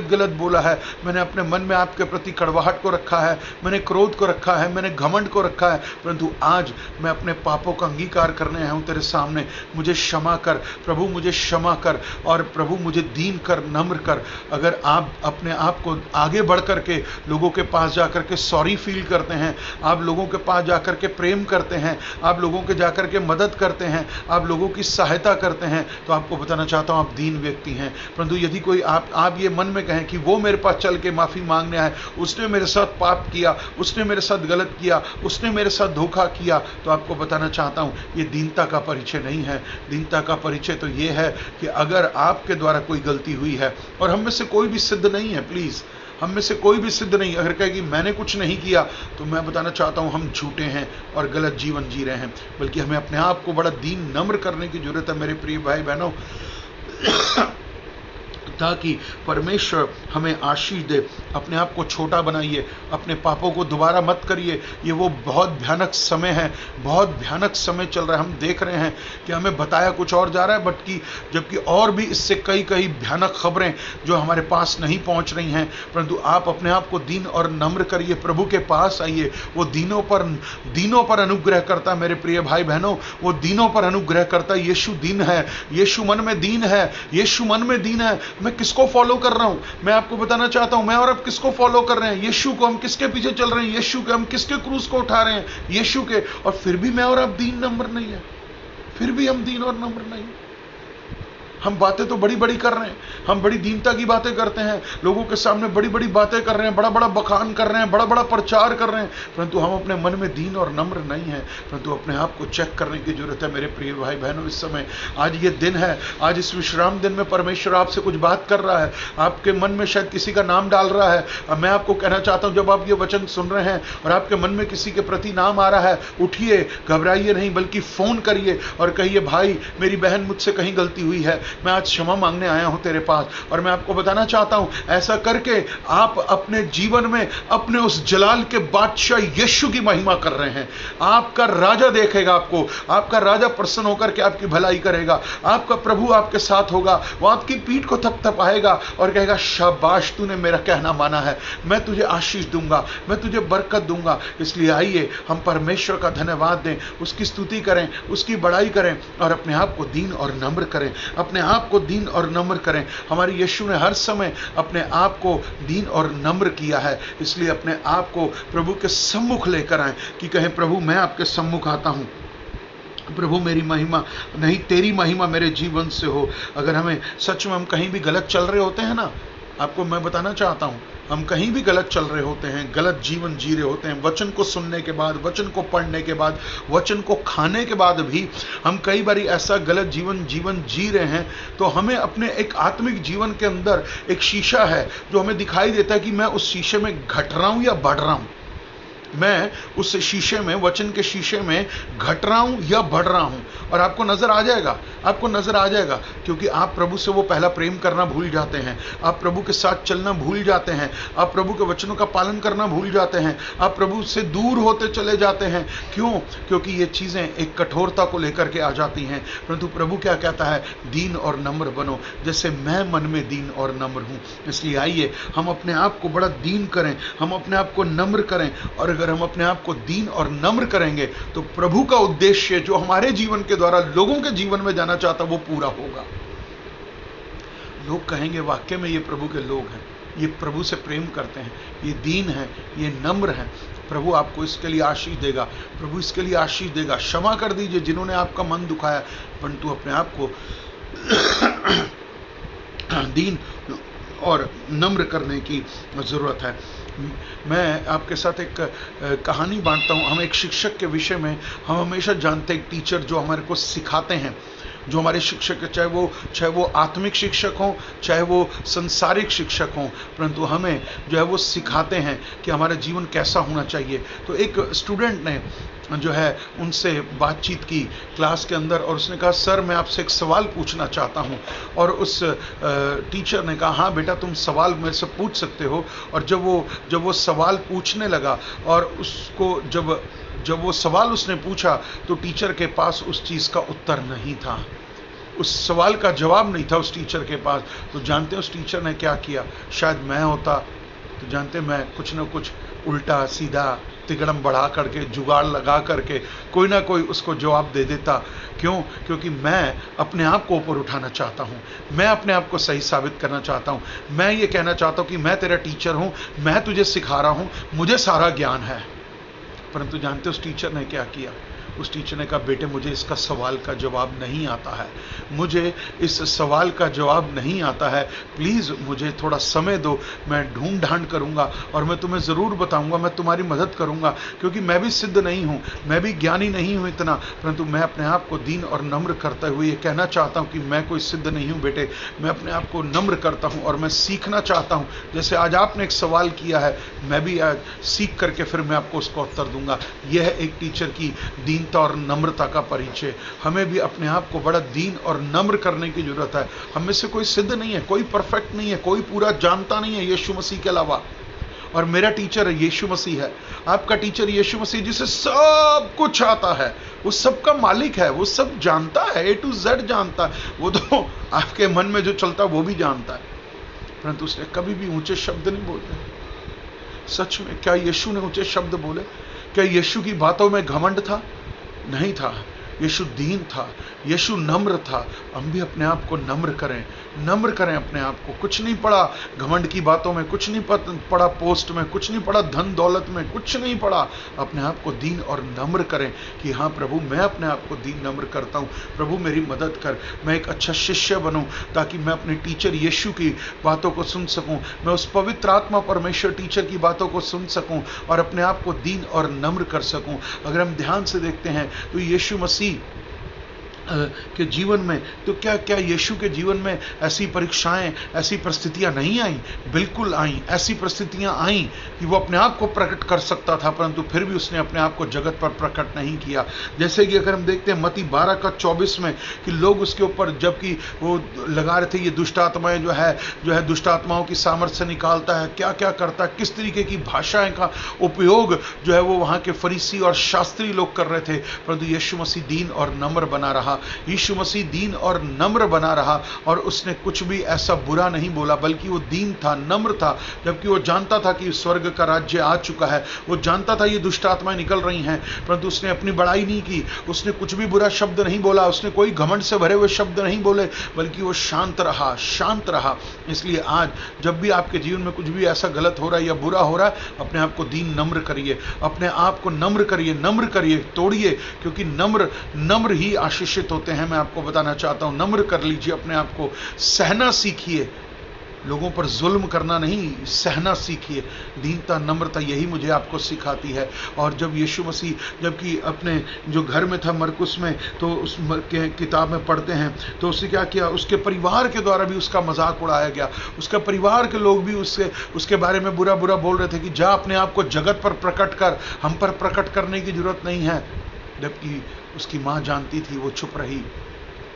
गलत बोला है, मैंने अपने मन में आपके प्रति कड़वाहट को रखा है, मैंने क्रोध को रखा है, मैंने घमंड को रखा है, परंतु आज मैं अपने पापों का अंगीकार करने आया हूं तेरे सामने। मुझे क्षमा कर प्रभु, मुझे क्षमा कर, और प्रभु मुझे दीन कर, नम्र कर। अगर आप अपने आप को आगे बढ़ करके लोगों के पास जाकर के सॉरी फील करते हैं, आप लोगों के पास जाकर के प्रेम करते हैं, आप लोगों के जाकर के मदद करते हैं, आप लोगों की सहायता करते हैं, तो आपको बताना चाहता हूं आप दीन व्यक्ति हैं। परंतु यदि कोई आप ये मन में कहें कि वो मेरे पास चल के माफी मांगने आए, उसने मेरे साथ पाप किया, उसने मेरे साथ गलत किया, उसने मेरे साथ धोखा किया, तो आपको बताना चाहता हूं ये दीनता का परिचय नहीं है। दीनता का परिचय तो ये है कि अगर आपके द्वारा कोई गलती हुई है, और हम में से कोई भी सिद्ध नहीं है, प्लीज हम में से कोई भी सिद्ध नहीं, अगर कहे कि मैंने कुछ नहीं किया, तो मैं बताना चाहता हूं हम झूठे हैं और गलत जीवन जी रहे हैं। बल्कि हमें अपने आप को बड़ा दीन नम्र करने की जरूरत है मेरे प्रिय भाई बहनों, ताकि परमेश्वर हमें आशीष दे। अपने आप को छोटा बनाइए, अपने पापों को दोबारा मत करिए। ये वो बहुत भयानक समय है, बहुत भयानक समय चल रहा है। हम देख रहे हैं कि हमें बताया कुछ और जा रहा है, जबकि और भी इससे कई भयानक खबरें जो हमारे पास नहीं पहुंच रही हैं। परंतु आप अपने आप को दीन और नम्र करिए, प्रभु के पास आइए। वो दीनों पर अनुग्रह करता, मेरे प्रिय भाई बहनों, वो दीनों पर अनुग्रह करता। यीशु दीन है, यीशु मन में दीन है, यीशु मन में दीन है। मैं किसको फॉलो कर रहा हूं? मैं आपको बताना चाहता हूं, मैं और आप किसको फॉलो कर रहे हैं? यीशु को। हम किसके पीछे चल रहे हैं? यीशु के। हम किसके क्रूस को उठा रहे हैं? यीशु के। और फिर भी मैं और आप दीन नम्र नहीं है, फिर भी हम दीन और नम्र नहीं। हम बातें तो बड़ी बड़ी कर रहे हैं, हम बड़ी दीनता की बातें करते हैं, लोगों के सामने बड़ी बड़ी बातें कर रहे हैं, बड़ा बड़ा बखान कर रहे हैं, बड़ा बड़ा प्रचार कर रहे हैं, परंतु हम अपने मन में दीन और नम्र नहीं है। परंतु अपने आप को चेक करने की जरूरत है मेरे प्रिय भाई बहनों। इस समय, आज ये दिन है, आज इस विश्राम दिन में परमेश्वर आपसे कुछ बात कर रहा है, आपके मन में शायद किसी का नाम डाल रहा है। अब मैं आपको कहना चाहता हूं, जब आप ये वचन सुन रहे हैं और आपके मन में किसी के प्रति नाम आ रहा है, उठिए, घबराइए नहीं, बल्कि फोन करिए और कहिए, भाई मेरी बहन मुझसे कहीं गलती हुई है, मैं आज क्षमा मांगने आया हूं तेरे पास। और मैं आपको बताना चाहता हूं, ऐसा करके आप अपने जीवन में अपने उस जलाल के बादशाह यीशु की महिमा कर रहे हैं। आपका राजा देखेगा आपको, आपका राजा प्रसन्न होकर के आपकी भलाई करेगा, आपका प्रभु आपके साथ होगा, वो आपकी पीठ को थपथपाएगा और कहेगा, शाबाश, तूने मेरा कहना माना है, मैं तुझे आशीष दूंगा, मैं तुझे बरकत दूंगा। इसलिए आइए हम परमेश्वर का धन्यवाद दें, उसकी स्तुति करें, उसकी बड़ाई करें और अपने आप को दीन और नम्र करें, अपने आप को दीन और नम्र करें। हमारे यीशु ने हर समय अपने आप को दीन और नम्र किया है। इसलिए अपने आप को प्रभु के सम्मुख लेकर आए कि कहें, प्रभु मैं आपके सम्मुख आता हूं, प्रभु मेरी महिमा नहीं, तेरी महिमा मेरे जीवन से हो। अगर हमें सच में हम कहीं भी गलत चल रहे होते हैं ना, आपको मैं बताना चाहता हूं, हम कहीं भी गलत चल रहे होते हैं, गलत जीवन जी रहे होते हैं, वचन को सुनने के बाद, वचन को पढ़ने के बाद, वचन को खाने के बाद भी हम कई बार ऐसा गलत जीवन जी रहे हैं, तो हमें अपने एक आत्मिक जीवन के अंदर एक शीशा है जो हमें दिखाई देता है कि मैं उस शीशे में घट रहा हूं या बढ़ रहा हूं। मैं उस शीशे में, वचन के शीशे में घट रहा हूं या बढ़ रहा हूं। और आपको नजर आ जाएगा, आपको नजर आ जाएगा, क्योंकि आप प्रभु से वो पहला प्रेम करना भूल जाते हैं, आप प्रभु के साथ चलना भूल जाते हैं, आप प्रभु के वचनों का पालन करना भूल जाते हैं, आप प्रभु से दूर होते चले जाते हैं। क्यों? क्योंकि ये चीजें एक कठोरता को लेकर के आ जाती हैं। परंतु प्रभु क्या कहता है? दीन और नम्र बनो, जैसे मैं मन में दीन और नम्र हूं। इसलिए आइए हम अपने आप को बड़ा दीन करें, हम अपने आप को नम्र करें। और अगर हम अपने आप को दीन और नम्र करेंगे तो प्रभु का उद्देश्य जो हमारे जीवन के द्वारा लोगों के जीवन में जाना चाहता वो पूरा होगा। लोग कहेंगे वाकई में ये प्रभु के लोग हैं, ये प्रभु से प्रेम करते हैं, ये दीन है, ये नम्र है। प्रभु आपको इसके लिए आशीष देगा, प्रभु इसके लिए आशीष देगा। क्षमा कर दीजिए जिन्होंने आपका मन दुखाया, परंतु अपने आप को दीन और नम्र करने की जरूरत है। मैं आपके साथ एक कहानी बांटता हूं। हम एक शिक्षक के विषय में हम हमेशा जानते हैं, एक टीचर जो हमारे को सिखाते हैं, जो हमारे शिक्षक, चाहे वो आत्मिक शिक्षक हों, चाहे वो संसारिक शिक्षक हों, परंतु हमें जो है वो सिखाते हैं कि हमारा जीवन कैसा होना चाहिए। तो एक स्टूडेंट ने जो है उनसे बातचीत की क्लास के अंदर, और उसने कहा सर मैं आपसे एक सवाल पूछना चाहता हूं। और उस टीचर ने कहा हाँ बेटा तुम सवाल मेरे से पूछ सकते हो। और जब वो सवाल पूछने लगा और उसको जब वो सवाल उसने पूछा तो टीचर के पास उस चीज का उत्तर नहीं था, उस सवाल का जवाब नहीं था उस टीचर के पास। तो जानते उस टीचर ने क्या किया? शायद मैं होता तो जानते मैं कुछ ना कुछ उल्टा सीधा तिगड़म बढ़ा करके, जुगाड़ लगा करके कोई ना कोई उसको जवाब दे देता। क्यों? क्योंकि मैं अपने आप को ऊपर उठाना चाहता हूं, मैं अपने आप को सही साबित करना चाहता हूं। मैं ये कहना चाहता हूं कि मैं तेरा टीचर हूं, मैं तुझे सिखा रहा हूं, मुझे सारा ज्ञान है। परंतु जानते उस टीचर ने क्या किया? उस टीचर ने कहा बेटे मुझे इसका सवाल का जवाब नहीं आता है, मुझे इस सवाल का जवाब नहीं आता है, प्लीज मुझे थोड़ा समय दो, मैं ढूंढ ढांड करूंगा और मैं तुम्हें जरूर बताऊंगा, मैं तुम्हारी मदद करूंगा। क्योंकि मैं भी सिद्ध नहीं हूं, मैं भी ज्ञानी नहीं हूं इतना, परंतु मैं अपने आप को दीन और नम्र करते हुए ये कहना चाहता हूं कि मैं कोई सिद्ध नहीं हूं बेटे, मैं अपने आप को नम्र करता हूं और मैं सीखना चाहता हूं। जैसे आज आपने एक सवाल किया है, मैं भी आज सीख करके फिर मैं आपको उसका उत्तर दूंगा। यह एक टीचर की दीनता और नम्रता का परिचय। हमें भी अपने आप को बड़ा दीन और नम्र करने की जरूरत है। हम में से कोई सिद्ध नहीं है, कोई परफेक्ट नहीं है, कोई पूरा जानता नहीं है यीशु मसीह के अलावा। और मेरा टीचर यीशु मसीह है, आपका टीचर यीशु मसीह, जिसे सब कुछ आता है, वो सबका मालिक है, वो सब जानता है, A to Z जानता है। वो तो आपके मन में जो चलता है वो भी जानता है, परंतु उसने कभी भी ऊंचे शब्द नहीं बोले। सच में क्या यीशु ने ऊंचे शब्द बोले? क्या यीशु की बातों में घमंड था? नहीं था। यीशु दीन था, यीशु नम्र था। हम भी अपने आप को नम्र करें, नम्र करें अपने आप को। कुछ नहीं पड़ा घमंड की बातों में, कुछ नहीं पड़ा पोस्ट में, कुछ नहीं पड़ा धन दौलत में, कुछ नहीं पड़ा। अपने आप को दीन और नम्र करें कि हाँ प्रभु मैं अपने आप को दीन नम्र करता हूँ, प्रभु मेरी मदद कर, मैं एक अच्छा शिष्य बनूं ताकि मैं अपने टीचर यीशु की बातों को सुन सकूं, मैं उस पवित्र आत्मा परमेश्वर टीचर की बातों को सुन सकूं और अपने आप को दीन और नम्र कर सकूं। अगर हम ध्यान से देखते हैं तो यीशु मसीह के जीवन में तो क्या यीशु के जीवन में ऐसी परीक्षाएं, ऐसी परिस्थितियां नहीं आई? बिल्कुल आई। ऐसी परिस्थितियां आई कि वो अपने आप को प्रकट कर सकता था, परंतु फिर भी उसने अपने आप को जगत पर प्रकट नहीं किया। जैसे कि अगर हम देखते हैं मत्ती 12:24 में कि लोग उसके ऊपर, जबकि वो लगा रहे थे ये दुष्ट आत्माएं जो है दुष्ट आत्माओं की सामर्थ्य निकालता है, क्या क्या करता है, किस तरीके की भाषाएं का उपयोग जो है वो वहां के फरीसी और शास्त्री लोग कर रहे थे, परंतु यीशु मसीह दीन और नम्र बना रहा। यीशु मसीह दीन और नम्र बना रहा और उसने कुछ भी ऐसा बुरा नहीं बोला, बल्कि वो दीन था, नम्र था। जबकि वो जानता था कि स्वर्ग का राज्य आ चुका है, वो जानता था ये दुष्ट आत्माएं निकल रही हैं, परंतु उसने अपनी बड़ाई नहीं की, उसने कुछ भी बुरा शब्द नहीं बोला, उसने कोई घमंड से भरे हुए शब्द नहीं बोले, बल्कि वो शांत रहा, शांत रहा। इसलिए आज जब भी आपके जीवन में कुछ भी ऐसा गलत हो रहा है या बुरा हो रहा है, अपने आप को दीन नम्र करिए, अपने आप को नम्र करिए, तोड़िए, क्योंकि नम्र ही आशीषित होते हैं। मैं आपको बताना चाहता हूं, नम्र कर लीजिए अपने आप को, सहना सीखिए, लोगों पर जुल्म करना नहीं, सहना सीखिए। दीनता, नम्रता यही मुझे आपको सिखाती है। और जब यीशु मसीह, जबकि अपने जो घर में था मरकुस में, तो उस किताब में पढ़ते हैं तो उसने क्या किया, उसके परिवार के द्वारा भी उसका मजाक उड़ाया गया। उसके परिवार के लोग भी उसके बारे में बुरा बुरा बोल रहे थे कि जा अपने आप को जगत पर प्रकट कर, हम पर प्रकट करने की जरूरत नहीं है। जबकि उसकी माँ जानती थी, वो चुप रही।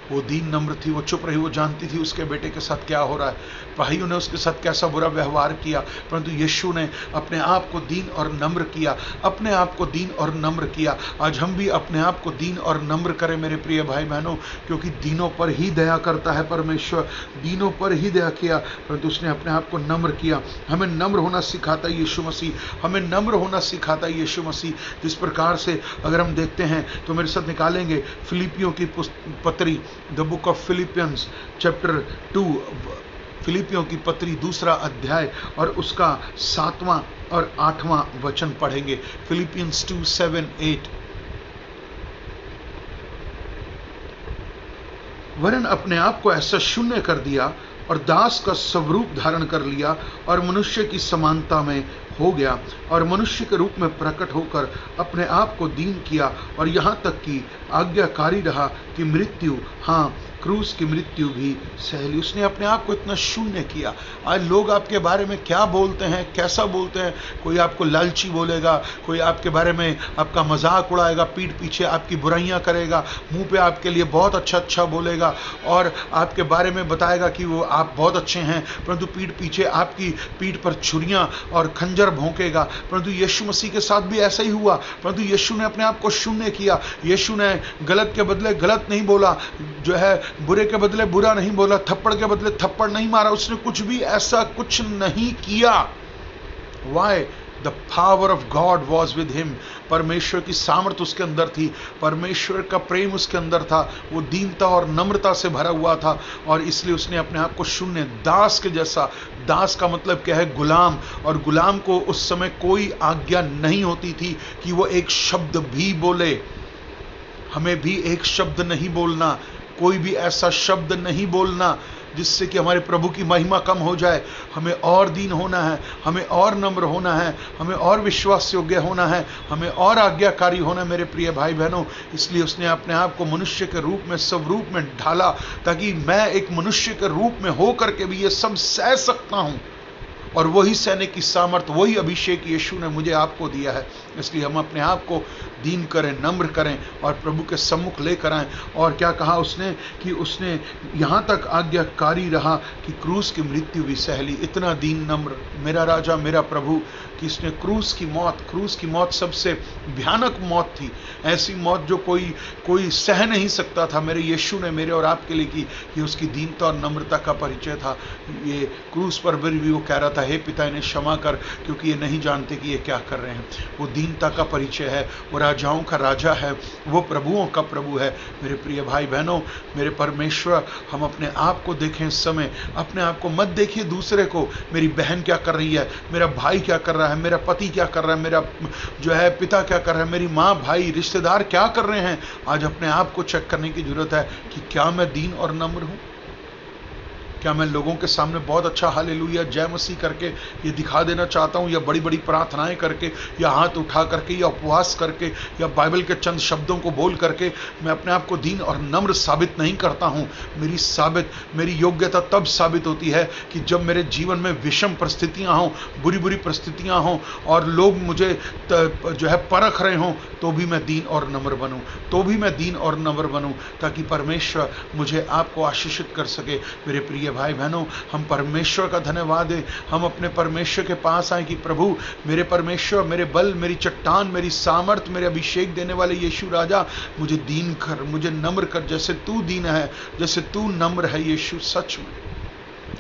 वो दीन नम्र थी, वो चुप रही। वो जानती थी उसके बेटे के साथ क्या हो रहा है, भाइयों ने उसके साथ कैसा बुरा व्यवहार किया, परंतु यीशु ने अपने आप को दीन और नम्र किया, अपने आप को दीन और नम्र किया। आज हम भी अपने आप को दीन और नम्र करें मेरे प्रिय भाई बहनों, क्योंकि दीनों पर ही दया करता है परमेश्वर। दीनों पर ही दया किया, परंतु उसने अपने आप को नम्र किया। हमें नम्र होना सिखाता है यीशु मसीह, हमें नम्र होना सिखाता है यीशु मसीह। जिस प्रकार से अगर हम देखते हैं तो मेरे साथ निकालेंगे फिलिपियों की पत्री, the book of Philippians chapter 2, फिलिपियों की पत्री 2 अध्याय और उसका 7वां और 8वां वचन पढ़ेंगे। फिलिपियंस 2:7-8। वरन अपने आप को ऐसा शून्य कर दिया और दास का स्वरूप धारण कर लिया और मनुष्य की समानता में हो गया और मनुष्य के रूप में प्रकट होकर अपने आप को दीन किया और यहाँ तक कि आज्ञाकारी रहा कि मृत्यु, हाँ क्रूस की मृत्यु भी सहली। उसने अपने आप को इतना शून्य किया। आज लोग आपके बारे में क्या बोलते हैं, कैसा बोलते हैं, कोई आपको लालची बोलेगा, कोई आपके बारे में आपका मजाक उड़ाएगा, पीठ पीछे आपकी बुराइयां करेगा, मुंह पे आपके लिए बहुत अच्छा अच्छा बोलेगा और आपके बारे में बताएगा कि वो आप बहुत अच्छे हैं, परंतु पीठ पीछे आपकी पीठ पर छुरियां और खंजर भोंकेगा। परंतु यीशु मसीह के साथ भी ऐसा ही हुआ, परंतु यीशु ने अपने आप को शून्य किया। यीशु ने गलत के बदले गलत नहीं बोला, जो है बुरे के बदले बुरा नहीं बोला, थप्पड़ के बदले थप्पड़ नहीं मारा, उसने कुछ भी ऐसा कुछ नहीं किया। Why? The power of God was with him. परमेश्वर की सामर्थ उसके अंदर थी, परमेश्वर का प्रेम उसके अंदर था, वो दीनता और नम्रता से भरा हुआ था और इसलिए उसने अपने आप को शून्य, दास के जैसा। दास का मतलब क्या है? गुलाम। और गुलाम को उस समय कोई आज्ञा नहीं होती थी कि वो एक शब्द भी बोले। हमें भी एक शब्द नहीं बोलना, कोई भी ऐसा शब्द नहीं बोलना जिससे कि हमारे प्रभु की महिमा कम हो जाए। हमें और दीन होना है, हमें और नम्र होना है, हमें और विश्वास योग्य होना है, हमें और आज्ञाकारी होना है मेरे प्रिय भाई बहनों। इसलिए उसने अपने आप को मनुष्य के रूप में, स्वरूप में ढाला, ताकि मैं एक मनुष्य के रूप में हो करके भी ये सब सह सकता हूं। और वही सहने की सामर्थ, वही अभिषेक यीशु ने मुझे आपको दिया है। इसलिए हम अपने आप को दीन करें, नम्र करें और प्रभु के सम्मुख लेकर आएं। और क्या कहा उसने कि उसने यहाँ तक आज्ञाकारी रहा कि क्रूस की मृत्यु भी सहली। इतना दीन नम्र मेरा राजा, मेरा प्रभु, कि इसने क्रूस की मौत सबसे भयानक मौत थी। ऐसी मौत जो कोई सह नहीं सकता था, मेरे यीशु ने मेरे और आपके लिए की। ये उसकी दीनता और नम्रता का परिचय था। ये क्रूस पर भी वो कह रहा था, हे पिता इन्हें क्षमा कर, क्योंकि ये नहीं जानते कि ये क्या कर रहे हैं। वो दीनता का परिचय है, वो राजाओं का राजा है, वो प्रभुओं का प्रभु है। मेरे प्रिय भाई बहनों, मेरे परमेश्वर, हम अपने आप को देखें इस समय। अपने आप को मत देखिए दूसरे को, मेरी बहन क्या कर रही है, मेरा भाई क्या कर रहा है, मेरा पति क्या कर रहा है, मेरा जो है पिता क्या कर रहा है, मेरी माँ, भाई, रिश्तेदार क्या कर रहे हैं। आज अपने आप को चेक करने की जरूरत है कि क्या मैं दीन और नम्र हूं। क्या मैं लोगों के सामने बहुत अच्छा हालेलुया जय मसीह करके ये दिखा देना चाहता हूँ, या बड़ी बड़ी प्रार्थनाएं करके, या हाथ उठा करके, या उपवास करके, या बाइबल के चंद शब्दों को बोल करके मैं अपने आप को दीन और नम्र साबित नहीं करता हूँ। मेरी योग्यता तब साबित होती है कि जब मेरे जीवन में विषम परिस्थितियां हों, बुरी बुरी परिस्थितियां हों और लोग मुझे जो है परख रहे हों, तो भी मैं दीन और नम्र बनूं, ताकि परमेश्वर मुझे आपको आशीषित कर सके। मेरे प्रिय भाई बहनों, हम परमेश्वर का धन्यवाद दें। हम अपने परमेश्वर के पास आए कि प्रभु, मेरे परमेश्वर, मेरे बल, मेरी चट्टान, मेरी सामर्थ, मेरे अभिषेक देने वाले यीशु राजा, मुझे दीन कर, मुझे नम्र कर, जैसे तू दीन है, जैसे तू नम्र है यीशु। सच में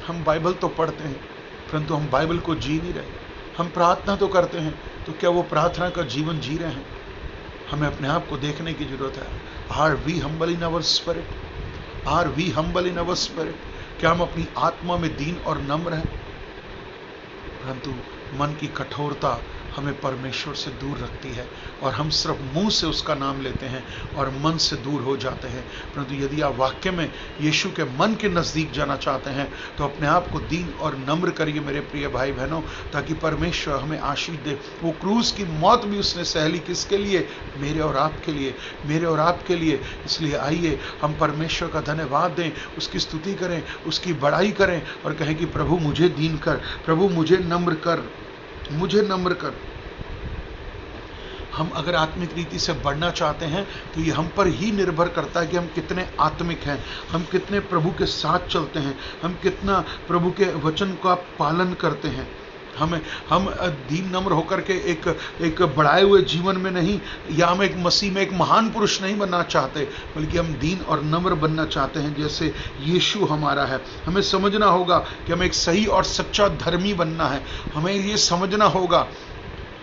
हम बाइबल तो पढ़ते हैं, परंतु हम बाइबल को जी नहीं रहे। हम प्रार्थना तो करते हैं, तो क्या वो प्रार्थना का जीवन जी रहे हैं? हमें अपने आप को देखने की जरूरत है। Are we humble in our spirit? Are we humble in our spirit? क्या हम अपनी आत्मा में दीन और नम्र हैं? परंतु मन की कठोरता हमें परमेश्वर से दूर रखती है और हम सिर्फ मुंह से उसका नाम लेते हैं और मन से दूर हो जाते हैं। परंतु यदि आप वाक्य में यीशु के मन के नजदीक जाना चाहते हैं तो अपने आप को दीन और नम्र करिए मेरे प्रिय भाई बहनों, ताकि परमेश्वर हमें आशीष दे। वो क्रूस की मौत भी उसने सह ली, किसके लिए? मेरे और आपके लिए, मेरे और आपके लिए। इसलिए आइए हम परमेश्वर का धन्यवाद दें, उसकी स्तुति करें, उसकी बड़ाई करें और कहें कि प्रभु मुझे दीन कर, प्रभु मुझे नम्र कर, मुझे नम्र कर। हम अगर आत्मिक रीति से बढ़ना चाहते हैं तो ये हम पर ही निर्भर करता है कि हम कितने आत्मिक हैं, हम कितने प्रभु के साथ चलते हैं, हम कितना प्रभु के वचन का पालन करते हैं। हम दीन नम्र होकर के एक बढ़ाए हुए जीवन में नहीं, या हम एक मसीह में एक महान पुरुष नहीं बनना चाहते, बल्कि हम दीन और नम्र बनना चाहते हैं जैसे यीशु हमारा है। हमें समझना होगा कि हमें एक सही और सच्चा धर्मी बनना है। हमें ये समझना होगा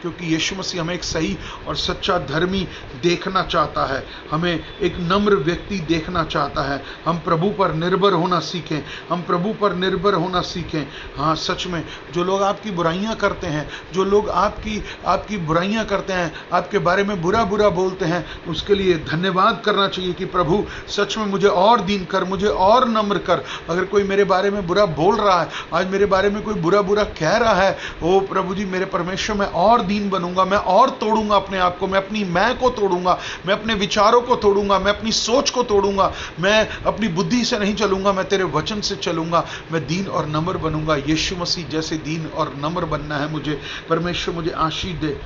क्योंकि यीशु मसीह हमें एक सही और सच्चा धर्मी देखना चाहता है, हमें एक नम्र व्यक्ति देखना चाहता है। हम प्रभु पर निर्भर होना सीखें, हम प्रभु पर निर्भर होना सीखें। हाँ, सच में जो लोग आपकी बुराइयां करते हैं, जो लोग आपकी बुराइयां करते हैं, आपके बारे में बुरा बुरा बोलते हैं, उसके लिए धन्यवाद करना चाहिए कि प्रभु सच में मुझे और दीन कर, मुझे और नम्र कर। अगर कोई मेरे बारे में बुरा बोल रहा है, आज मेरे बारे में कोई बुरा बुरा कह रहा है, ओ प्रभु जी मेरे परमेश्वर, मैं और दीन बनूंगा, मैं और तोड़ूंगा अपने आप को, मैं अपनी मैं को तोड़ूंगा, मैं अपने विचारों को तोड़ूंगा, मैं अपनी सोच को तोड़ूंगा, मैं अपनी बुद्धि से नहीं चलूंगा, मैं तेरे वचन से चलूंगा, मैं दीन और नम्र बनूंगा। यीशु मसीह जैसे दीन और नम्र बनना है मुझे। परमेश्वर मुझे आशीष दे।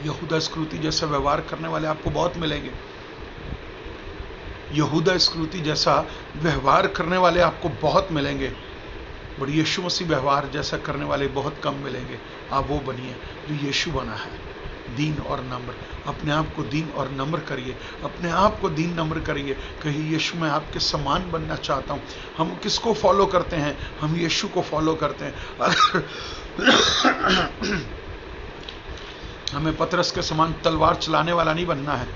यहूदा इस्करियोती जैसा व्यवहार करने वाले आपको बहुत मिलेंगे। यहूदा इस्करियोती जैसा व्यवहार करने वाले आपको बहुत मिलेंगे, और यीशु मसीह व्यवहार जैसा करने वाले बहुत कम मिलेंगे। आप वो बनिए जो यीशु बना है, दीन और नम्र। अपने आप को दीन और नम्र करिए, अपने आप को दीन नम्र करिए। कहीं यीशु मैं आपके समान बनना चाहता हूँ। हम किसको फॉलो करते हैं? हम यीशु को फॉलो करते हैं। हमें पतरस के समान तलवार चलाने वाला नहीं बनना है।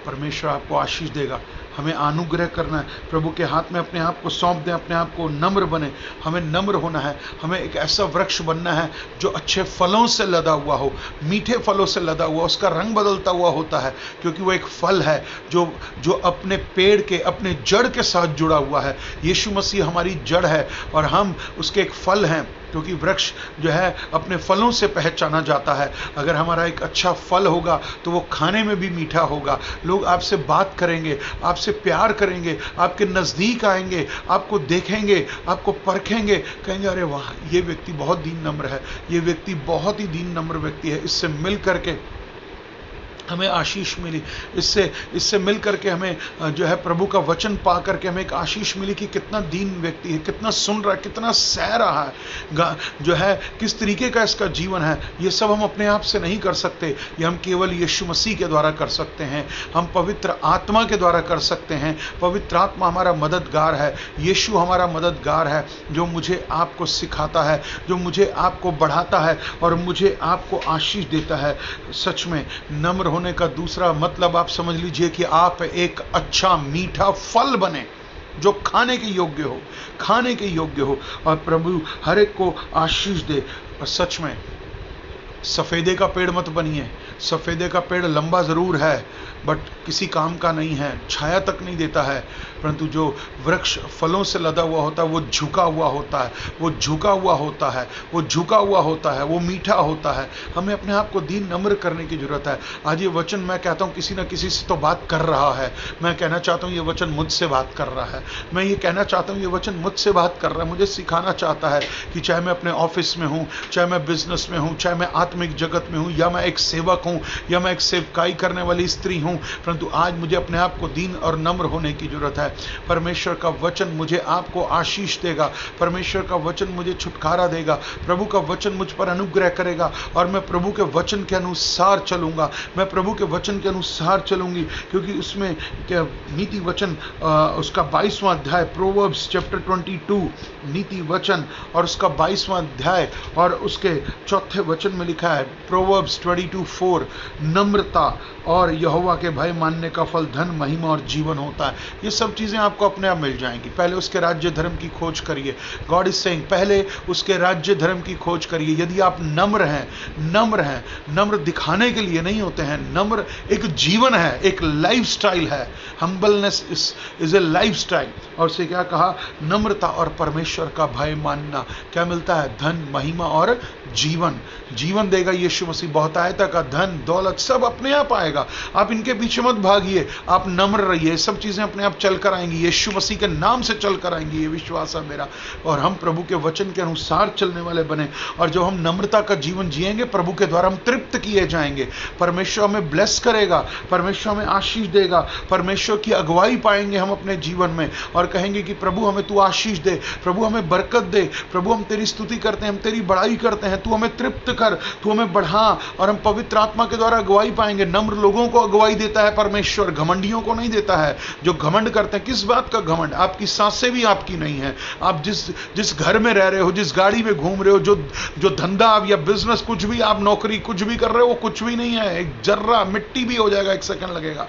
परमेश्वर आपको आशीष देगा। हमें अनुग्रह करना है, प्रभु के हाथ में अपने आप को सौंप दें, अपने आप को नम्र बने। हमें नम्र होना है, हमें एक ऐसा वृक्ष बनना है जो अच्छे फलों से लदा हुआ हो, मीठे फलों से लदा हुआ। उसका रंग बदलता हुआ होता है क्योंकि वो एक फल है जो अपने पेड़ के, अपने जड़ के साथ जुड़ा हुआ है। यीशु मसीह हमारी जड़ है और हम उसके एक फल हैं, क्योंकि वृक्ष जो है अपने फलों से पहचाना जाता है। अगर हमारा एक अच्छा फल होगा तो वो खाने में भी मीठा होगा। लोग आपसे बात करेंगे, आपसे प्यार करेंगे, आपके नज़दीक आएंगे, आपको देखेंगे, आपको परखेंगे, कहेंगे अरे वाह, ये व्यक्ति बहुत दीन नम्र है, ये व्यक्ति बहुत ही दीन नम्र व्यक्ति है। इससे मिल करके हमें आशीष मिली, इससे मिल करके हमें जो है प्रभु का वचन पा करके हमें एक आशीष मिली कि कितना दीन व्यक्ति है, कितना सुन रहा है, कितना सह रहा है, जो है किस तरीके का इसका जीवन है। ये सब हम अपने आप से नहीं कर सकते, ये हम केवल यीशु मसीह के द्वारा कर सकते हैं। हम पवित्र आत्मा के द्वारा कर सकते हैं। पवित्र आत्मा हमारा मददगार है, यीशु हमारा मददगार है, जो मुझे आपको सिखाता है, जो मुझे आपको बढ़ाता है और मुझे आपको आशीष देता है। सच में नम्र होने का दूसरा मतलब आप समझ लीजिए कि आप एक अच्छा मीठा फल बने जो खाने के योग्य हो, खाने के योग्य हो, और प्रभु हर एक को आशीष दे। और सच में सफेदे का पेड़ मत बनिए। सफेदे का पेड़ लंबा जरूर है बट किसी काम का नहीं है, छाया तक नहीं देता है। परंतु जो वृक्ष फलों से लदा हुआ होता है वो झुका हुआ होता है, वो झुका हुआ होता है, वो झुका हुआ होता है, वो मीठा होता है। हमें अपने आप को दीन नम्र करने की जरूरत है। आज ये वचन मैं कहता हूँ किसी ना किसी से तो बात कर रहा है। मैं कहना चाहता हूँ ये वचन मुझसे बात कर रहा है। मैं ये कहना चाहता हूँ ये वचन मुझसे बात कर रहा है। मुझे सिखाना चाहता है कि चाहे मैं अपने ऑफिस में हूँ, चाहे मैं बिजनेस में हूँ, चाहे मैं आत्मिक जगत में हूँ, या मैं एक सेवक हूँ, या मैं एक सेवकाई करने वाली स्त्री हूँ, परंतु आज मुझे अपने आप को दीन और नम्र होने की जरूरत है। परमेश्वर का वचन मुझे आपको आशीष देगा, परमेश्वर का वचन मुझे छुटकारा देगा, प्रभु का वचन मुझ पर अनुग्रह करेगा और मैं प्रभु के वचन के अनुसार चलूंगा, मैं प्रभु के वचन के अनुसार चलूंगी। क्योंकि उसमें क्या नीति वचन, उसका 22वां अध्याय, प्रोवर्ब्स चैप्टर 22 नीति वचन और उसका 22वां अध्याय और उसके चौथे वचन में लिखा है, प्रोवर्ब्स 22:4, कठोर, नम्रता और यहोवा के भय मानने का फल धन, महिमा और जीवन होता है। ये सब चीजें आपको अपने आप मिल जाएंगी। पहले उसके राज्य धर्म की खोज करिए। गॉड इज सेइंग पहले उसके राज्य धर्म की खोज करिए। यदि आप नम्र हैं, नम्र दिखाने के लिए नहीं होते हैं, नम्र एक जीवन है, एक लाइफस्टाइल है। Humbleness is a lifestyle. और उसे क्या कहा? नम्रता और परमेश्वर का भय मानना। क्या मिलता है? धन, महिमा और जीवन देगा यीशु मसीह। बहुतायता का धन, दौलत सब अपने आप आएगा। आप इनके पीछे मत भागिए, आप नम्र रहिए, सब चीजें अपने आप चल कर आएंगी। यीशु मसीह के नाम से चल कर आएंगी, ये विश्वास है मेरा। और हम प्रभु के वचन के अनुसार चलने वाले बने। और जब हम नम्रता का जीवन जिएंगे, प्रभु के द्वारा हम तृप्त किए जाएंगे। परमेश्वर हमें ब्लेस करेगा, परमेश्वर हमें आशीष देगा, परमेश्वर की अगुवाई पाएंगे हम अपने जीवन में। और कहेंगे कि प्रभु हमें तू आशीष दे, प्रभु हमें बरकत दे, प्रभु हम तेरी स्तुति करते हैं, हम तेरी बड़ाई करते हैं, तू हमें तृप्त कर, तू हमें बढ़ा। और हम पवित्र आत्मा के द्वारा अगुवाई पाएंगे। नम्र लोगों को अगुवाई देता है परमेश्वर, घमंडियों को नहीं देता है। जो घमंड करते हैं, किस बात का घमंड? आपकी सांसें भी आपकी नहीं है। आप जिस घर में रह रहे हो, जिस गाड़ी में घूम रहे हो, जो धंधा या बिजनेस, कुछ भी आप नौकरी कुछ भी कर रहे हो, वो कुछ भी नहीं है। एक जर्रा मिट्टी भी हो जाएगा, 1 सेकंड लगेगा।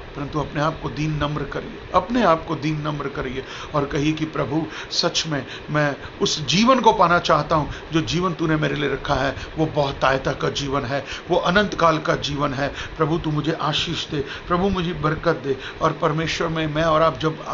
परंतु अपने आप को दीन नम्र करिए, अपने आप को दीन नम्र करिए और कहिए कि प्रभु सच में मैं उस जीवन को पाना चाहता हूं जो जीवन तूने मेरे लिए रखा है। वो बहुतायता का जीवन है, वो अनंत काल का जीवन है। प्रभु तू मुझे आशीष दे, प्रभु मुझे बरकत दे। और परमेश्वर में मैं और आप जब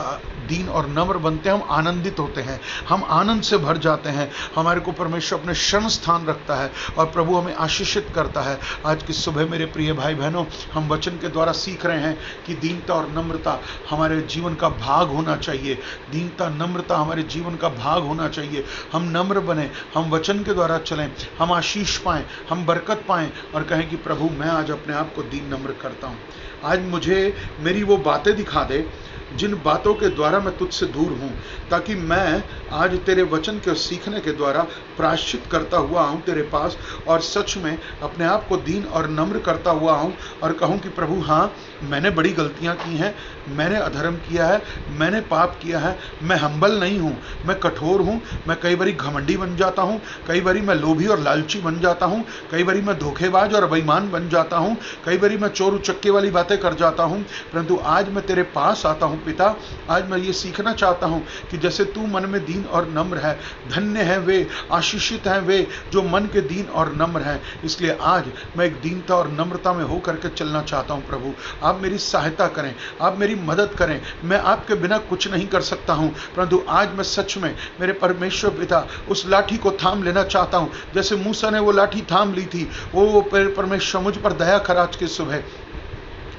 दीन और नम्र बनते हैं, हम आनंदित होते हैं, हम आनंद से भर जाते हैं। हमारे को परमेश्वर अपने शरण स्थान रखता है और प्रभु हमें आशीषित करता है। आज की सुबह मेरे प्रिय भाई बहनों, हम वचन के द्वारा सीख रहे हैं कि दीनता और नम्रता हमारे जीवन का भाग होना चाहिए। दीनता, नम्रता हमारे जीवन का भाग होना चाहिए। हम नम्र बने, हम वचन के द्वारा चलें, हम आशीष पाएं, हम बरकत पाएं और कहें कि प्रभु मैं आज अपने आप को दीन नम्र करता हूं। आज मुझे मेरी वो बातें दिखा दे जिन बातों के द्वारा मैं तुझसे दूर हूं, ताकि मैं आज तेरे वचन के सीखने के द्वारा प्रायश्चित करता हुआ आऊं तेरे पास और सच में अपने आप को दीन और नम्र करता हुआ आऊं और कहूं कि प्रभु हाँ, मैंने बड़ी गलतियां की हैं, मैंने अधर्म किया है, मैंने पाप किया है। मैं हम्बल नहीं हूं, मैं कठोर हूं, मैं कई बारी घमंडी बन जाता हूं, कई बारी मैं लोभी और लालची बन जाता हूं, कई बारी मैं धोखेबाज और बेईमान बन जाता हूं, कई बारी मैं चोर उचक्के वाली बातें कर जाता हूं। परंतु आज मैं तेरे पास आता हूं पिता। आज मैं ये सीखना चाहता हूं कि जैसे तू मन में दीन और नम्र है, धन्य है वे, आशीषित हैं वे जो मन के दीन और नम्र हैं। इसलिए आज मैं एक दीनता और नम्रता में होकर के चलना चाहता हूं। प्रभु आप मेरी सहायता करें, आप मेरी मदद करें। मैं आपके बिना कुछ नहीं कर सकता हूं, परंतु आज मैं सच में मेरे परमेश्वर पिता उस लाठी को थाम लेना चाहता हूं जैसे मूसा ने वो लाठी थाम ली थी। वो परमेश्वर मुझ पर दया कर आज की सुबह,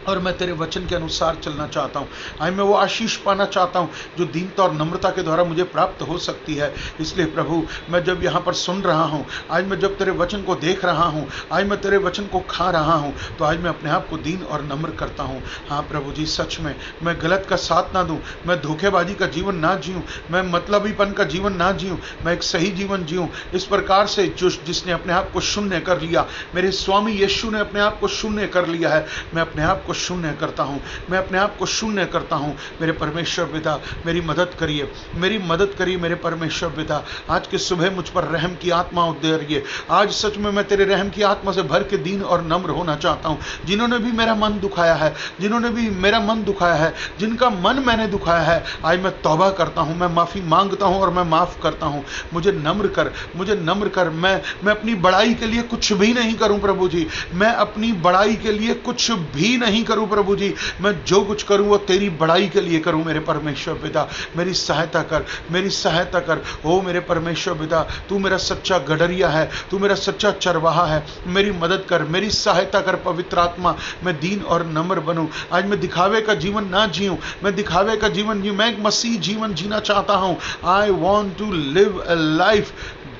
और मैं तेरे वचन के अनुसार चलना चाहता हूँ। आज मैं वो आशीष पाना चाहता हूँ जो दीनता और नम्रता के द्वारा मुझे प्राप्त हो सकती है। इसलिए प्रभु मैं जब यहाँ पर सुन रहा हूँ, आज मैं जब तेरे वचन को देख रहा हूँ, आज मैं तेरे वचन को खा रहा हूँ, तो आज मैं अपने आप को दीन और नम्र करता हूँ। हाँ प्रभु जी, सच में मैं गलत का साथ ना दूँ, मैं धोखेबाजी का जीवन ना जीऊँ, मैं मतलबीपन का जीवन ना जीऊँ, मैं एक सही जीवन जीऊँ इस प्रकार से जिसने अपने आप को शून्य कर लिया। मेरे स्वामी यीशु ने अपने आप को शून्य कर लिया है। मैं अपने आप को शून्य करता हूं, मैं अपने आप को शून्य करता हूं। मेरे परमेश्वर पिता मेरी मदद करिए, मेरी मदद करिए मेरे परमेश्वर पिता। आज की सुबह मुझ पर रहम की आत्मा उतरिए। आज सच में मैं तेरे रहम की आत्मा से भर के दीन और नम्र होना चाहता हूं। जिन्होंने भी मेरा मन दुखाया है, जिन्होंने भी मेरा मन दुखाया है, जिनका मन मैंने दुखाया है, आज मैं तौबा करता हूं, मैं माफी मांगता हूं और मैं माफ करता हूं। मुझे नम्र कर, मुझे नम्र कर। मैं अपनी बड़ाई के लिए कुछ भी नहीं करूं प्रभु जी, मैं अपनी बड़ाई के लिए कुछ भी नहीं करूं प्रभु जी। मैं जो कुछ करूं वो तेरी बड़ाई के लिए करूं मेरे परमेश्वर पिता। मेरी सहायता कर, मेरी सहायता कर। ओ मेरे परमेश्वर पिता, तू मेरा सच्चा गडरिया है, तू मेरा सच्चा चरवाहा है। मेरी मदद कर, मेरी सहायता कर पवित्र आत्मा। मैं दीन और नम्र बनूं। आज मैं दिखावे का जीवन ना जीऊं, मैं दिखावे का जीवन जीऊं, मैं एक मसीह जीवन जीना चाहता हूं। I want to live a life,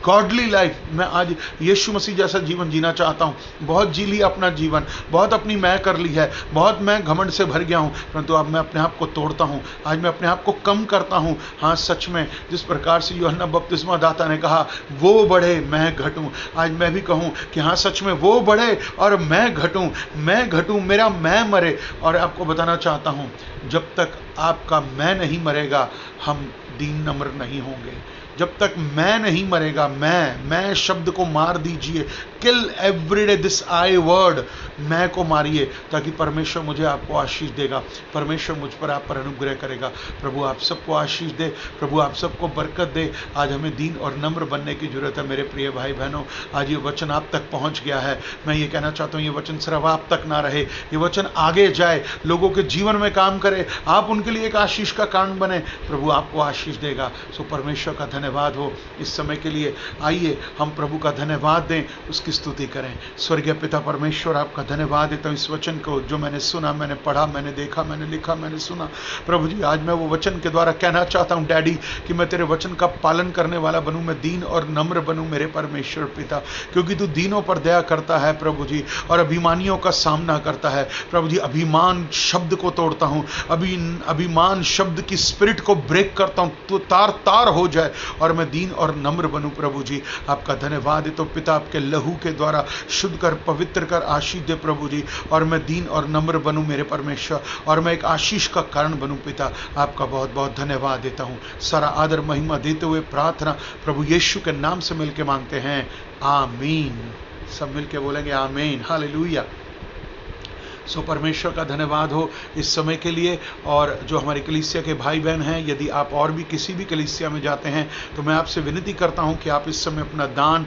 godly life. मैं आज यीशु मसीह जैसा जीवन जीना चाहता हूं। बहुत जी लिया अपना जीवन, बहुत अपनी मैं कर ली है, बहुत मैं घमंड से भर गया हूं, परंतु अब मैं अपने आप को तोड़ता हूं। आज मैं अपने आप को कम करता हूं। हाँ सच में जिस प्रकार से यूहन्ना बपतिस्मा दाता ने कहा वो बढ़े मैं घटूं, आज मैं भी कहूं कि हाँ सच में वो बढ़े और मैं घटूं, मैं घटूं, मेरा मैं मरे। और आपको बताना चाहता हूं, जब तक आपका मैं नहीं मरेगा हम दीन नम्र नहीं होंगे। जब तक मैं नहीं मरेगा, मैं शब्द को मार दीजिए, किल एवरीडे दिस आई वर्ड, मैं को मारिए, ताकि परमेश्वर मुझे आपको आशीष देगा, परमेश्वर मुझ पर आप पर अनुग्रह करेगा। प्रभु आप सबको आशीष दे, प्रभु आप सबको बरकत दे। आज हमें दीन और नम्र बनने की जरूरत है मेरे प्रिय भाई बहनों। आज ये वचन आप तक पहुंच गया है। मैं ये कहना चाहता हूँ, ये वचन सिर्फ आप तक ना रहे, ये वचन आगे जाए, लोगों के जीवन में काम करे, आप उनके लिए एक आशीष का कारण बने। प्रभु आपको आशीष देगा। सो परमेश्वर का धन्यवाद हो इस समय के लिए। आइए हम प्रभु का धन्यवाद दें, उसकी स्तुति करें। स्वर्गीय पिता परमेश्वर, आपका धन्यवाद देता हूँ इस वचन को जो मैंने सुना, मैंने पढ़ा, मैंने देखा, मैंने लिखा, मैंने सुना। प्रभु जी आज मैं वो वचन के द्वारा कहना चाहता हूँ डैडी कि मैं तेरे वचन का पालन करने वाला बनूं, मैं दीन और नम्र बनूं मेरे परमेश्वर पिता, क्योंकि तू दीनों पर दया करता है प्रभु जी, और अभिमानियों का सामना करता है। प्रभु जी अभिमान शब्द को तोड़ता हूं, अभिमान शब्द की स्पिरिट को ब्रेक करता हूं, तो तार तार हो जाए और मैं दीन और नम्र बनूं। प्रभु जी आपका धन्यवाद है। तो पिता आपके लहू के द्वारा शुद्ध कर, पवित्र कर, आशीष दे प्रभु जी, और मैं दीन और नम्र बनूं मेरे परमेश्वर, और मैं एक आशीष का कारण बनूं। पिता आपका बहुत बहुत धन्यवाद देता हूं। सारा आदर महिमा देते हुए प्रार्थना प्रभु यीशु के नाम से मिलके मांगते हैं, आमीन। सब मिलके बोलेंगे आमीन, हालेलुया। सो परमेश्वर का धन्यवाद हो इस समय के लिए। और जो हमारे कलीसिया के भाई बहन हैं, यदि आप और भी किसी भी कलीसिया में जाते हैं तो मैं आपसे विनती करता हूं कि आप इस समय अपना दान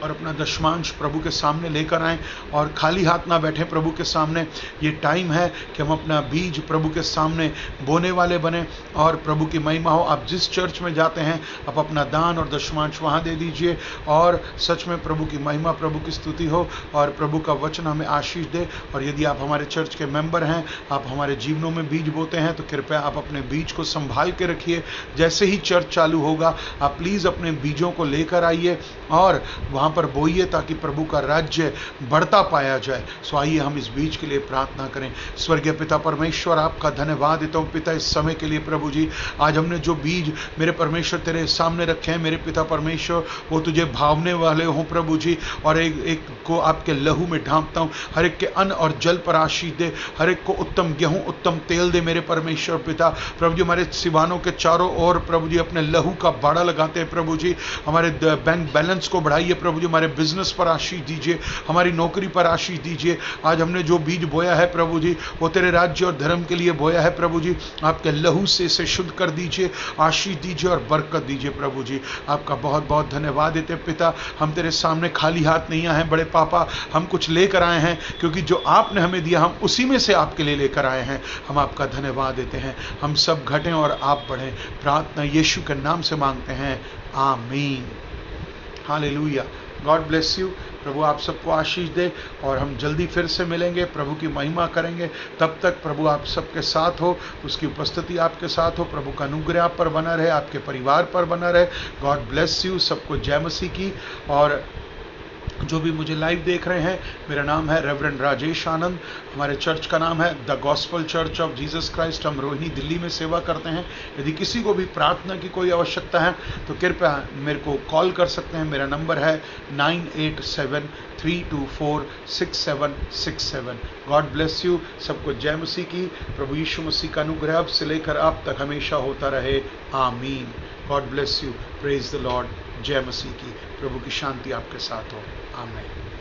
और अपना दशमांश प्रभु के सामने लेकर आएं और खाली हाथ ना बैठें प्रभु के सामने। ये टाइम है कि हम अपना बीज प्रभु के सामने बोने वाले बने और प्रभु की महिमा हो। आप जिस चर्च में जाते हैं आप अपना दान और दशमांश वहाँ दे दीजिए, और सच में प्रभु की महिमा, प्रभु की स्तुति हो और प्रभु का वचन हमें आशीष दे। और यदि आप हमारे चर्च के मेंबर हैं, आप हमारे जीवनों में बीज बोते हैं, तो कृपया आप अपने बीज को संभाल के रखिए। जैसे ही चर्च चालू होगा आप प्लीज़ अपने बीजों को लेकर आइए और वहाँ पर बोइए, ताकि प्रभु का राज्य बढ़ता पाया जाए। सो आइए हम इस बीज के लिए प्रार्थना करें। स्वर्गीय पिता परमेश्वर, आपका धन्यवाद देता हूँ पिता इस समय के लिए। प्रभु जी आज हमने जो बीज मेरे परमेश्वर तेरे सामने रखे हैं मेरे पिता परमेश्वर, वो तुझे भावने वाले हों प्रभु जी, और एक को आपके लहू में ढांपता हूँ। हर एक के अन्न और जल पर आशीष दे, हर एक को उत्तम गेहूं, उत्तम तेल दे मेरे परमेश्वर पिता। प्रभु जी हमारे सिवानों के चारों ओर प्रभु जी अपने लहू का बाड़ा लगाते हैं प्रभु जी। हमारे बैंक बैलेंस को बढ़ाइए प्रभु जी, हमारे बिजनेस पर आशीष दीजिए, हमारी नौकरी पर आशीष दीजिए। आज हमने जो बीज बोया है प्रभु जी, वो तेरे राज्य और धर्म के लिए बोया है प्रभु जी। आपके लहू से इसे शुद्ध कर दीजिए, आशीष दीजिए और बरकत दीजिए प्रभु जी। आपका बहुत बहुत धन्यवाद देते पिता। हम तेरे सामने खाली हाथ नहीं आए हैं बड़े पापा, हम कुछ लेकर आए हैं, क्योंकि जो आपने हमें दिया हम उसी में से आपके लिए लेकर आए हैं। हम आपका धन्यवाद देते हैं। हम सब घटें और आप बढ़ें। प्रार्थना यीशु के नाम से मांगते हैं, आमीन, हालेलुया। God bless you. प्रभु आप सबको आशीष दे और हम जल्दी फिर से मिलेंगे, प्रभु की महिमा करेंगे। तब तक प्रभु आप सबके साथ हो, उसकी उपस्थिति आपके साथ हो, प्रभु का अनुग्रह आप पर बना रहे, आपके परिवार पर बना रहे। God bless you. सबको जय मसीह की। और जो भी मुझे लाइव देख रहे हैं, मेरा नाम है रेवरेंड राजेश आनंद। हमारे चर्च का नाम है the gospel church of Jesus Christ. हम रोहिणी दिल्ली में सेवा करते हैं। यदि किसी को भी प्रार्थना की कोई आवश्यकता है तो कृपया मेरे को कॉल कर सकते हैं। मेरा नंबर है 9873246767। God bless you. सबको जय मसीह की। प्रभु यीशु मसीह का अनुग्रह अब से लेकर आप तक हमेशा होता रहे, आमीन। God bless you. Praise the Lord. जय मसीह की। प्रभु की शांति आपके साथ हो, आमीन।